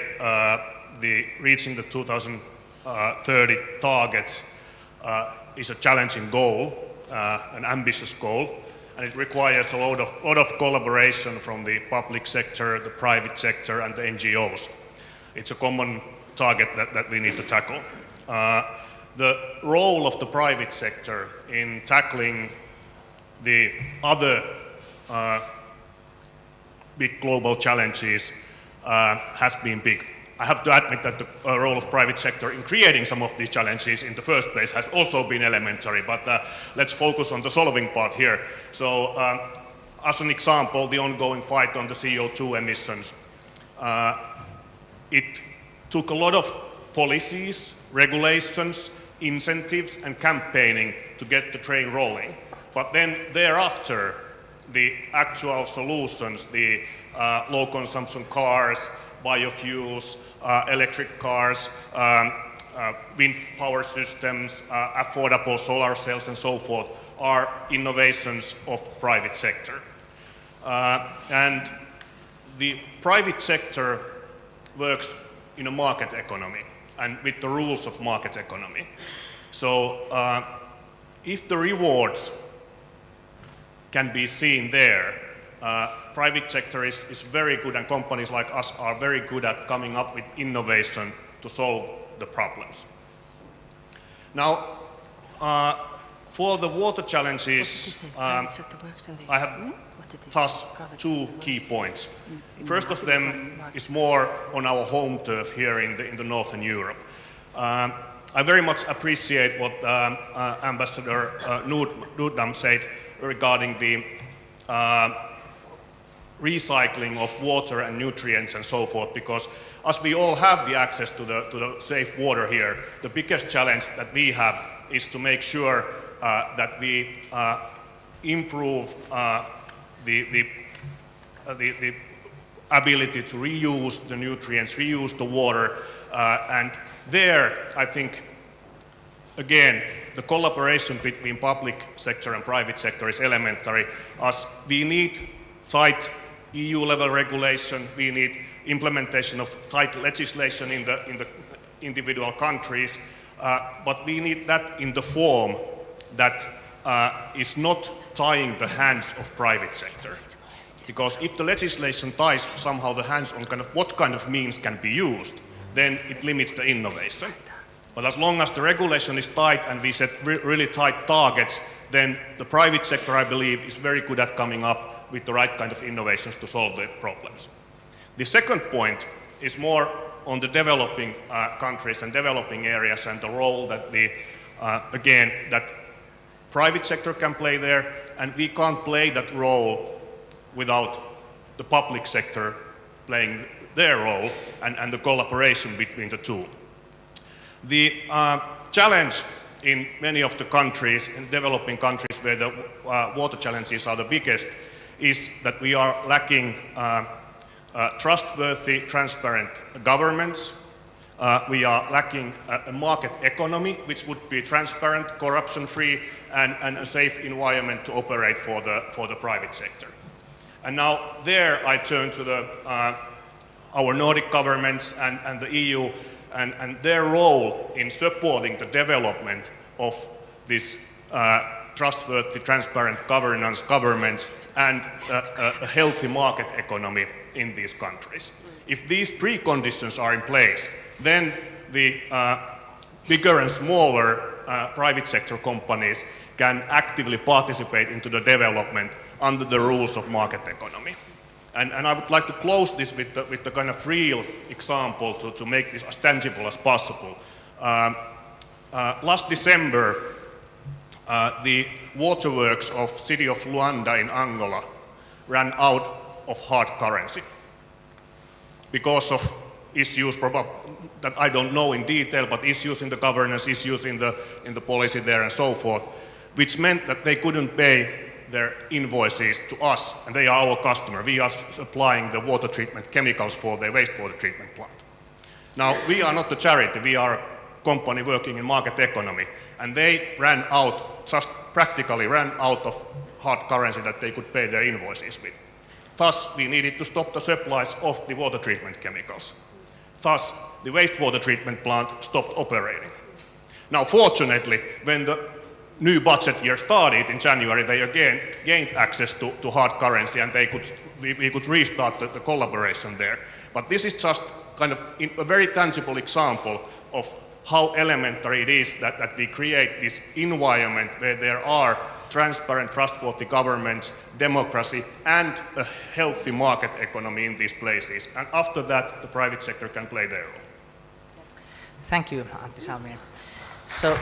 reaching the 2030 targets is a challenging goal, an ambitious goal, and it requires a lot of collaboration from the public sector, the private sector, and the NGOs. It's a common target that we need to tackle. The role of the private sector in tackling the other big global challenges has been big. I have to admit that the role of private sector in creating some of these challenges in the first place has also been elementary, but let's focus on the solving part here. So as an example, the ongoing fight on the CO2 emissions, it took a lot of policies, regulations, incentives and campaigning to get the train rolling. But then thereafter, the actual solutions, the low consumption cars, biofuels, electric cars, wind power systems, affordable solar cells and so forth are innovations of private sector. And the private sector works in a market economy and with the rules of market economy. So if the rewards can be seen there, private sector is very good, and companies like us are very good at coming up with innovation to solve the problems. Now, for the water challenges, I have thus two key points. First of them is more on our home turf here in the Northern Europe. I very much appreciate what Ambassador Nordam said regarding the recycling of water and nutrients and so forth, because as we all have the access to the safe water here, the biggest challenge that we have is to make sure that we improve the ability to reuse the nutrients, reuse the water, and there I think, again, the collaboration between public sector and private sector is elementary, as we need tight EU-level regulation, we need implementation of tight legislation in the individual countries, but we need that in the form that is not tying the hands of private sector. Because if the legislation ties somehow the hands on kind of what kind of means can be used, then it limits the innovation. But as long as the regulation is tight and we set really tight targets, then the private sector, I believe, is very good at coming up with the right kind of innovations to solve the problems. The second point is more on the developing countries and developing areas and the role that again, that private sector can play there, and we can't play that role without the public sector playing their role and the collaboration between the two. The challenge in many of the countries, in developing countries where the water challenges are the biggest, is that we are lacking trustworthy, transparent governments. We are lacking a market economy which would be transparent, corruption-free, and a safe environment to operate for the private sector. And now there I turn to our Nordic governments and the EU and their role in supporting the development of this trustworthy, transparent governments and a healthy market economy in these countries. If these preconditions are in place, then the bigger and smaller private sector companies can actively participate into the development under the rules of market economy. And I would like to close this with the kind of real example to make this as tangible as possible. Last December, the waterworks of city of Luanda in Angola ran out of hard currency because of issues that I don't know in detail, but issues in the governance, issues in the policy there and so forth, which meant that they couldn't pay their invoices to us, and they are our customer. We are supplying the water treatment chemicals for their wastewater treatment plant. Now, we are not a charity, we are a company working in market economy, and they just practically ran out of hard currency that they could pay their invoices with. Thus, we needed to stop the supplies of the water treatment chemicals. Thus, the wastewater treatment plant stopped operating. Now, fortunately, when the new budget year started in January, they again gained access to hard currency, and we could restart the collaboration there. But this is just kind of a very tangible example of how elementary it is that we create this environment where there are transparent, trustworthy governments, democracy, and a healthy market economy in these places. And after that, the private sector can play their role. Thank you, Antti Salminen. So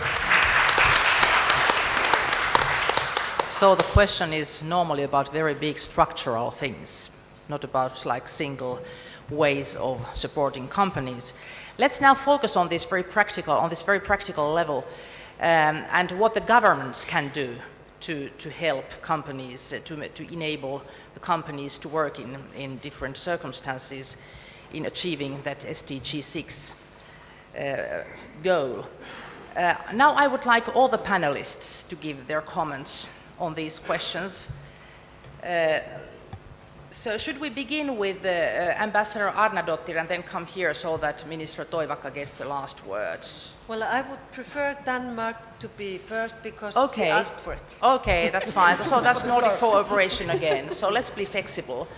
the question is normally about very big structural things, not about like single ways of supporting companies. Let's now focus on this very practical level, and what the governments can do to help companies, to enable the companies to work in different circumstances in achieving that SDG 6 goal. Now I would like all the panelists to give their comments on these questions. So should we begin with Ambassador Árnadóttir and then come here so that Minister Toivakka gets the last words? Well, I would prefer Denmark to be first because she asked for it. Okay, that's fine. So that's Nordic cooperation again. So let's be flexible.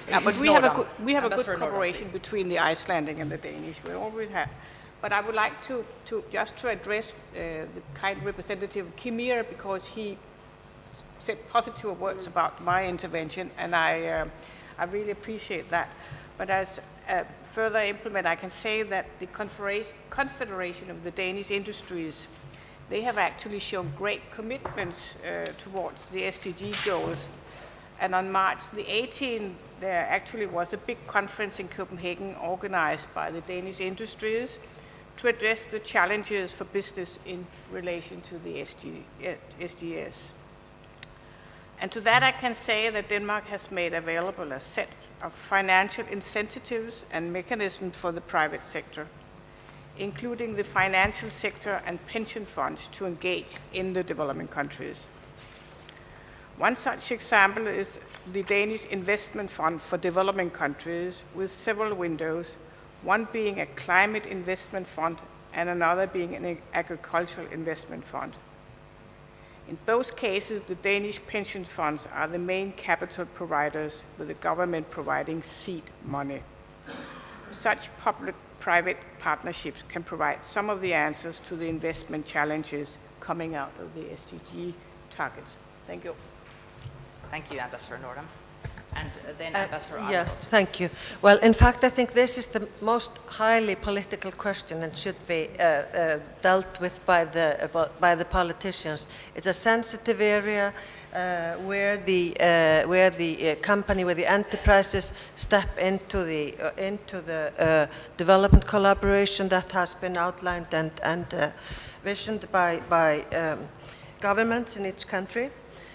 Yeah, but we have a good cooperation between the Icelandic and the Danish. We already have. But I would like to address the kind representative Kimir, because he said positive words about my intervention, and I really appreciate that. But as a further implement, I can say that the Confederation of the Danish Industries, they have actually shown great commitments towards the SDG goals. And on March the 18th, there actually was a big conference in Copenhagen organized by the Danish industries to address the challenges for business in relation to the SDGs. And to that I can say that Denmark has made available a set of financial incentives and mechanisms for the private sector, including the financial sector and pension funds to engage in the developing countries. One such example is the Danish Investment Fund for Developing Countries with several windows, one being a climate investment fund and another being an agricultural investment fund. In both cases, the Danish pension funds are the main capital providers, with the government providing seed money. Such public-private partnerships can provide some of the answers to the investment challenges coming out of the SDG targets. Thank you. Thank you, Ambassador Nordam. And then Ambassador Aðalbjörg. Yes, thank you. Well, in fact, I think this is the most highly political question and should be dealt with by the politicians. It's a sensitive area where the company, where the enterprises step into the development collaboration that has been outlined and visioned by governments in each country.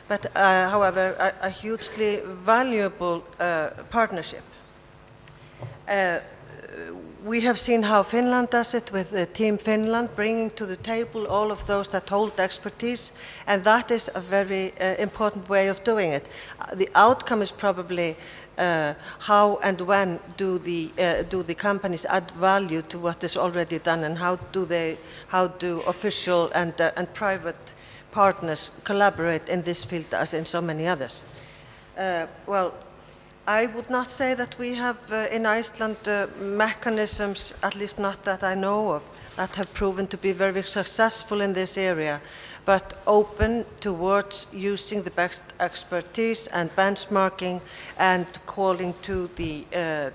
But, however, a hugely valuable partnership. We have seen how Finland does it with Team Finland, bringing to the table all of those that hold expertise, and that is a very important way of doing it. The outcome is probably how and when do the companies add value to what is already done, and how do official and private partners collaborate in this field as in so many others. Well, I would not say that we have in Iceland mechanisms, at least not that I know of, that have proven to be very successful in this area, but open towards using the best expertise and benchmarking and calling to the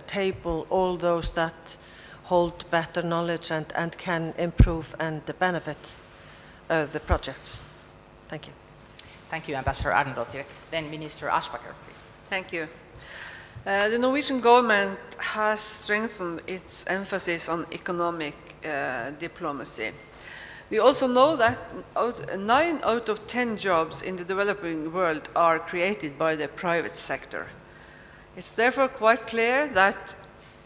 table all those that hold better knowledge and can improve and benefit the projects. Thank you. Thank you, Ambassador Árnadóttir. Then Minister Aspaker, please. Thank you. The Norwegian government has strengthened its emphasis on economic diplomacy. We also know that 9 out of 10 jobs in the developing world are created by the private sector. It's therefore quite clear that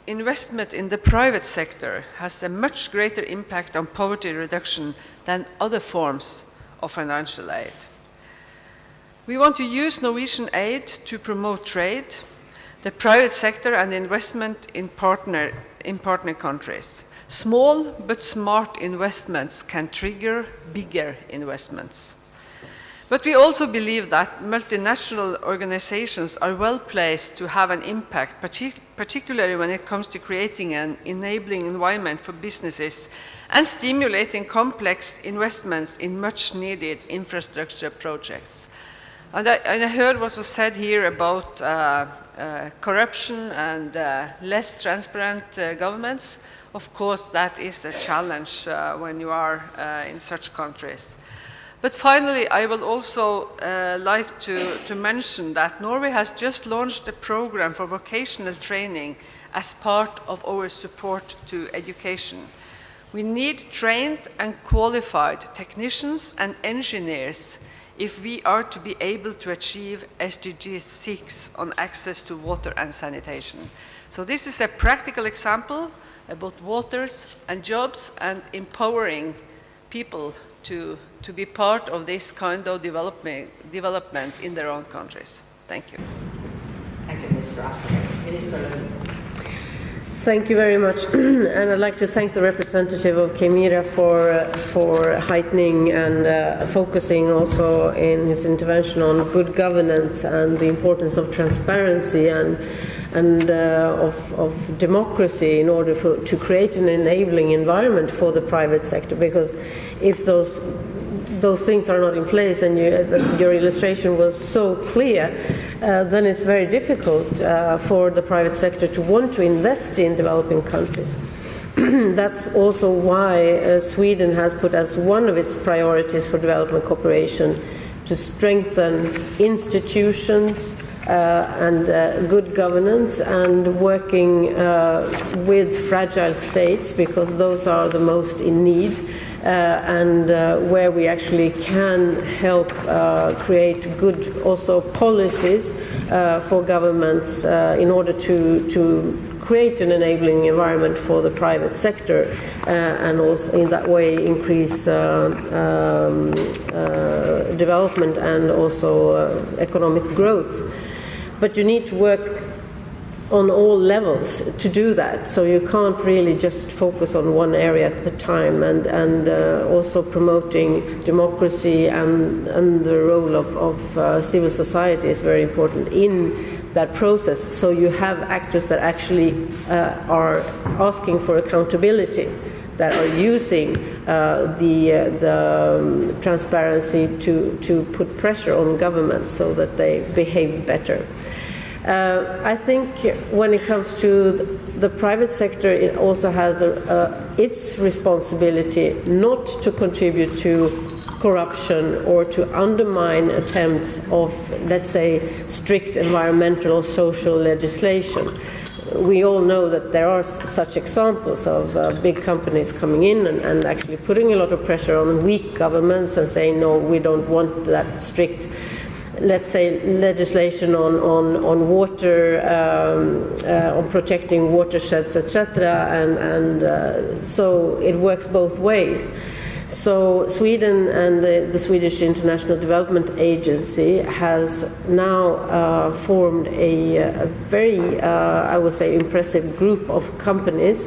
investment in the private sector has a much greater impact on poverty reduction than other forms of financial aid. We want to use Norwegian aid to promote trade, the private sector and investment in partner countries. Small but smart investments can trigger bigger investments. But we also believe that multinational organizations are well placed to have an impact, particularly when it comes to creating an enabling environment for businesses and stimulating complex investments in much needed infrastructure projects. And I heard what was said here about corruption and less transparent governments. Of course, that is a challenge when you are in such countries. But finally, I would also like to mention that Norway has just launched a program for vocational training as part of our support to education. We need trained and qualified technicians and engineers if we are to be able to achieve SDG 6 on access to water and sanitation. So this is a practical example about waters and jobs and empowering people to be part of this kind of development in their own countries. Thank you. Thank you, Mr. Aspaker. Minister Lövin. Thank you very much, and I'd like to thank the representative of Kemira for heightening and focusing also in his intervention on good governance and the importance of transparency and of democracy in order to create an enabling environment for the private sector. Because if those things are not in place, and your illustration was so clear, then it's very difficult for the private sector to want to invest in developing countries. That's also why Sweden has put as one of its priorities for development cooperation to strengthen institutions and good governance, and working with fragile states, because those are the most in need, and where we actually can help create good also policies for governments in order to create an enabling environment for the private sector, and also in that way increase development and also economic growth. But you need to work on all levels to do that, so you can't really just focus on one area at a time, and also promoting democracy and the role of civil society is very important in that process, so you have actors that actually are asking for accountability, that are using the transparency to put pressure on governments so that they behave better. I think when it comes to the private sector, it also has its responsibility not to contribute to corruption or to undermine attempts of, let's say, strict environmental or social legislation. We all know that there are such examples of big companies coming in and actually putting a lot of pressure on weak governments and saying, no, we don't want that strict, let's say, legislation on water, on protecting watersheds, etc. And so it works both ways. So Sweden and the Swedish International Development Agency has now formed a very, I would say, impressive group of companies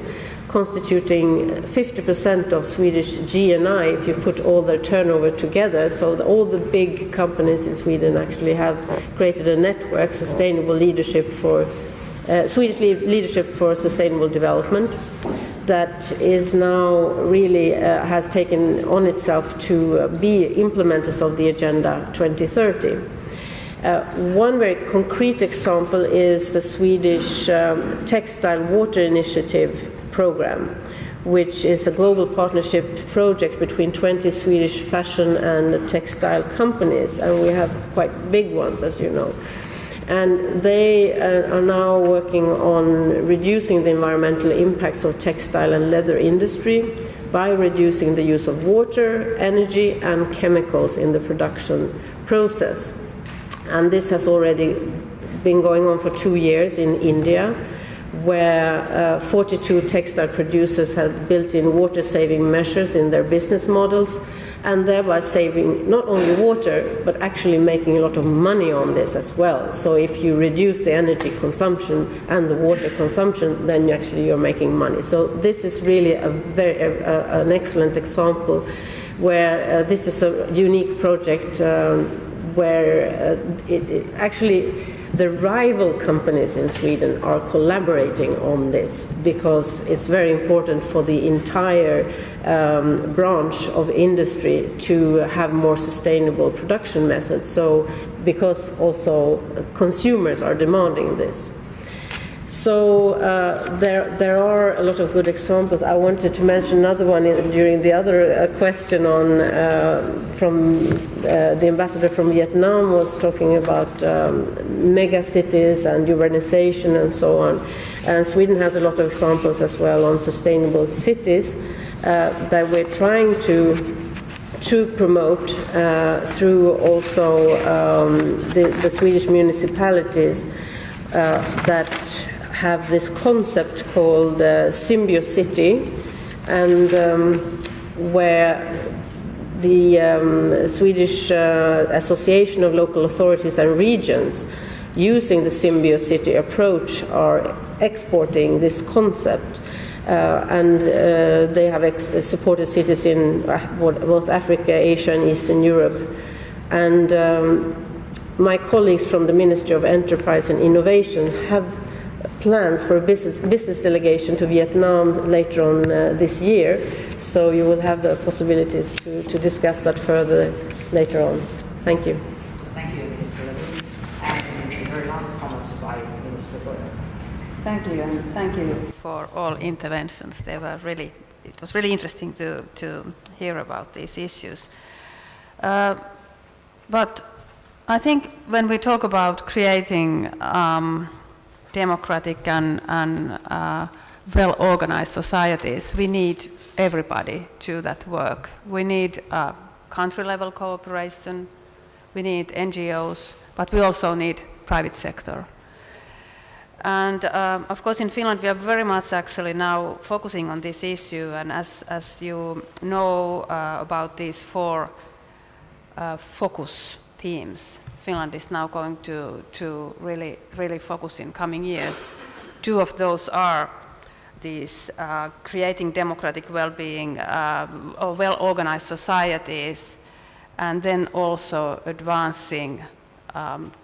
constituting 50% of Swedish GNI if you put all their turnover together. So all the big companies in Sweden actually have created a network, Sustainable Leadership for Swedish Leadership for Sustainable Development, that is now really has taken on itself to be implementers of the Agenda 2030. One very concrete example is the Swedish Textile Water Initiative program, which is a global partnership project between 20 Swedish fashion and textile companies, and we have quite big ones, as you know. And they are now working on reducing the environmental impacts of textile and leather industry by reducing the use of water, energy, and chemicals in the production process. And this has already been going on for 2 years in India, where 42 textile producers have built in water-saving measures in their business models, and thereby saving not only water, but actually making a lot of money on this as well. So if you reduce the energy consumption and the water consumption, then you're making money. So this is really an excellent example where this is a unique project where it actually the rival companies in Sweden are collaborating on this, because it's very important for the entire branch of industry to have more sustainable production methods. So, because also consumers are demanding this. So there are a lot of good examples. I wanted to mention another one during the other question on from the ambassador from Vietnam was talking about mega cities and urbanization and so on. And Sweden has a lot of examples as well on sustainable cities that we're trying to promote through also the Swedish municipalities that have this concept called Symbiocity, and where the Swedish Association of Local Authorities and Regions, using the Symbiocity approach, are exporting this concept. And they have supported cities in both Africa, Asia, and Eastern Europe. And my colleagues from the Ministry of Enterprise and Innovation have plans for a business delegation to Vietnam later on this year, so you will have the possibilities to discuss that further later on. Thank you. Thank you, Minister Lövin. And the very last comments by Minister Boyer. Thank you, and thank you for all interventions. They were really, it was really interesting to hear about these issues. But I think when we talk about creating democratic and well-organized societies, we need everybody to that work. We need country-level cooperation, we need NGOs, but we also need private sector. And of course in Finland we are very much actually now focusing on this issue, and as you know about these 4 focus themes, Finland is now going to really focus in coming years. 2 of those are these creating democratic well-being or well-organized societies, and then also advancing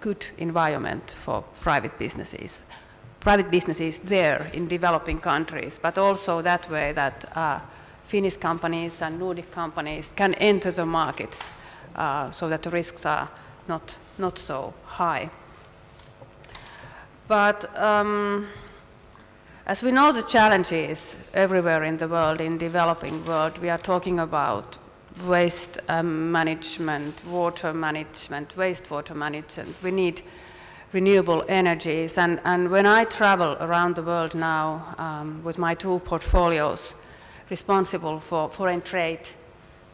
good environment for private businesses. Private businesses there in developing countries, but also that way that Finnish companies and Nordic companies can enter the markets so that the risks are not so high. But as we know the challenges everywhere in the world, in developing world, we are talking about waste management, water management, wastewater management. We need renewable energies, and when I travel around the world now with my 2 portfolios responsible for foreign trade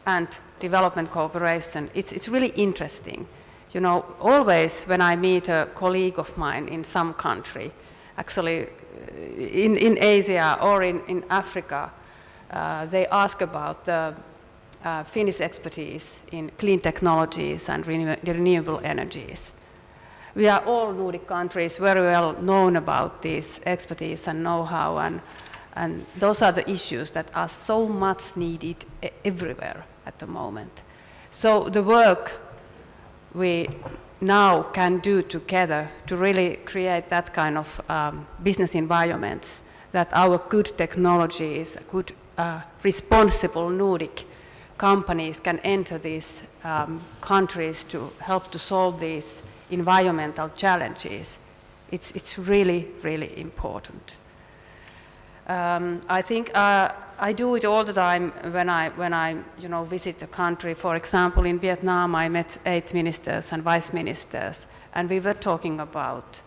and development cooperation, it's really interesting. You know, always when I meet a colleague of mine in some country, actually in Asia or in Africa, they ask about the Finnish expertise in clean technologies and renewable energies. We are all Nordic countries very well known about this expertise and know-how, and those are the issues that are so much needed everywhere at the moment. So the work we now can do together to really create that kind of business environments, that our good technologies, good responsible Nordic companies can enter these countries to help to solve these environmental challenges. It's really, really important. I think I do it all the time when I visit a country. For example, in Vietnam, I met 8 ministers and vice ministers, and we were talking about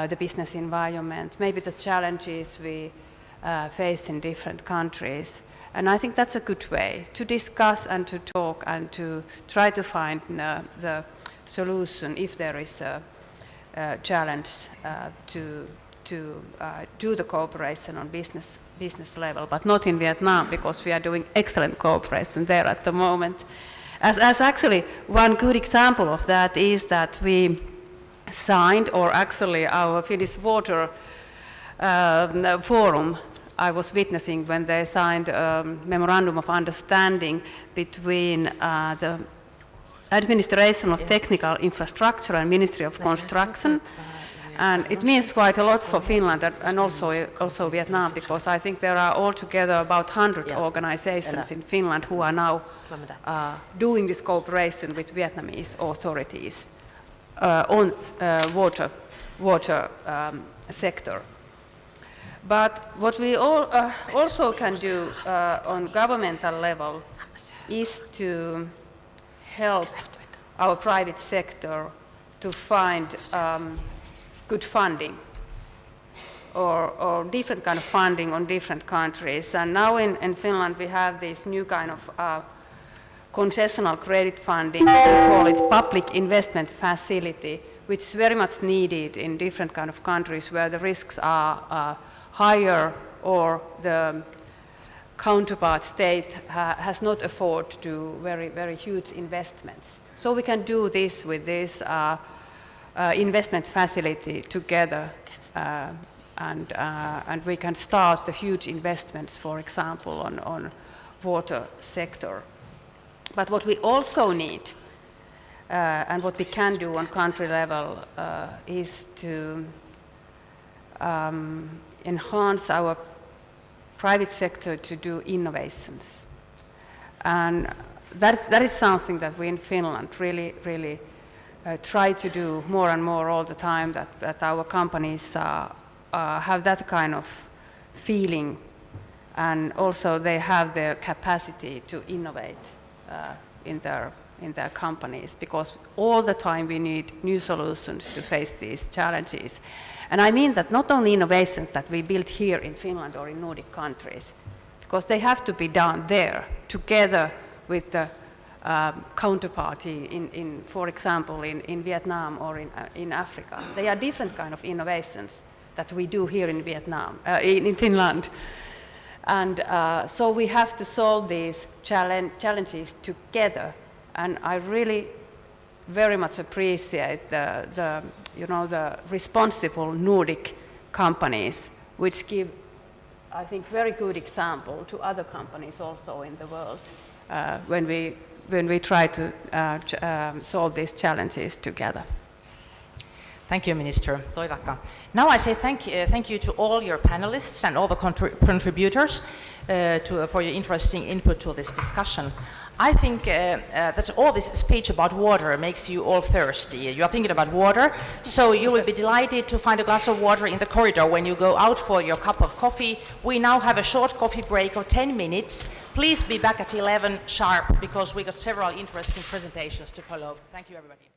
the business environment, maybe the challenges we face in different countries. And I think that's a good way to discuss and to talk and to try to find the solution if there is a challenge to do the cooperation on business level, but not in Vietnam, because we are doing excellent cooperation there at the moment. As actually one good example of that is that we signed, or actually our Finnish Water Forum, I was witnessing when they signed a memorandum of understanding between the Administration of Technical Infrastructure and Ministry of Construction. And it means quite a lot for Finland and also Vietnam, because I think there are altogether about 100 organizations in Finland who are now doing this cooperation with Vietnamese authorities on water sector. But what we also can do on governmental level is to help our private sector to find good funding or different kind of funding on different countries. And now in Finland we have this new kind of concessional credit funding, we call it public investment facility, which is very much needed in different kind of countries where the risks are higher or the counterpart state has not afforded to do very, very huge investments. So we can do this with this investment facility together, and we can start the huge investments, for example, on water sector. But what we also need, and what we can do on country level, is to enhance our private sector to do innovations. And that is something that we in Finland really try to do more and more all the time, that our companies have that kind of feeling, and also they have the capacity to innovate in their companies, because all the time we need new solutions to face these challenges. And I mean that not only innovations that we build here in Finland or in Nordic countries, because they have to be done there together with the counterparty in, for example, in Vietnam or in Africa. They are different kind of innovations that we do here in Vietnam, in Finland. And so we have to solve these challenges together. And I really very much appreciate the responsible Nordic companies, which give, I think, very good example to other companies also in the world when we try to solve these challenges together. Thank you, Minister Toivakka. Now I say thank you to all your panelists and all the contributors for your interesting input to this discussion. I think that all this speech about water makes you all thirsty. You are thinking about water, so you will be delighted to find a glass of water in the corridor when you go out for your cup of coffee. We now have a short coffee break of 10 minutes. Please be back at 11 sharp, because we got several interesting presentations to follow. Thank you, everybody.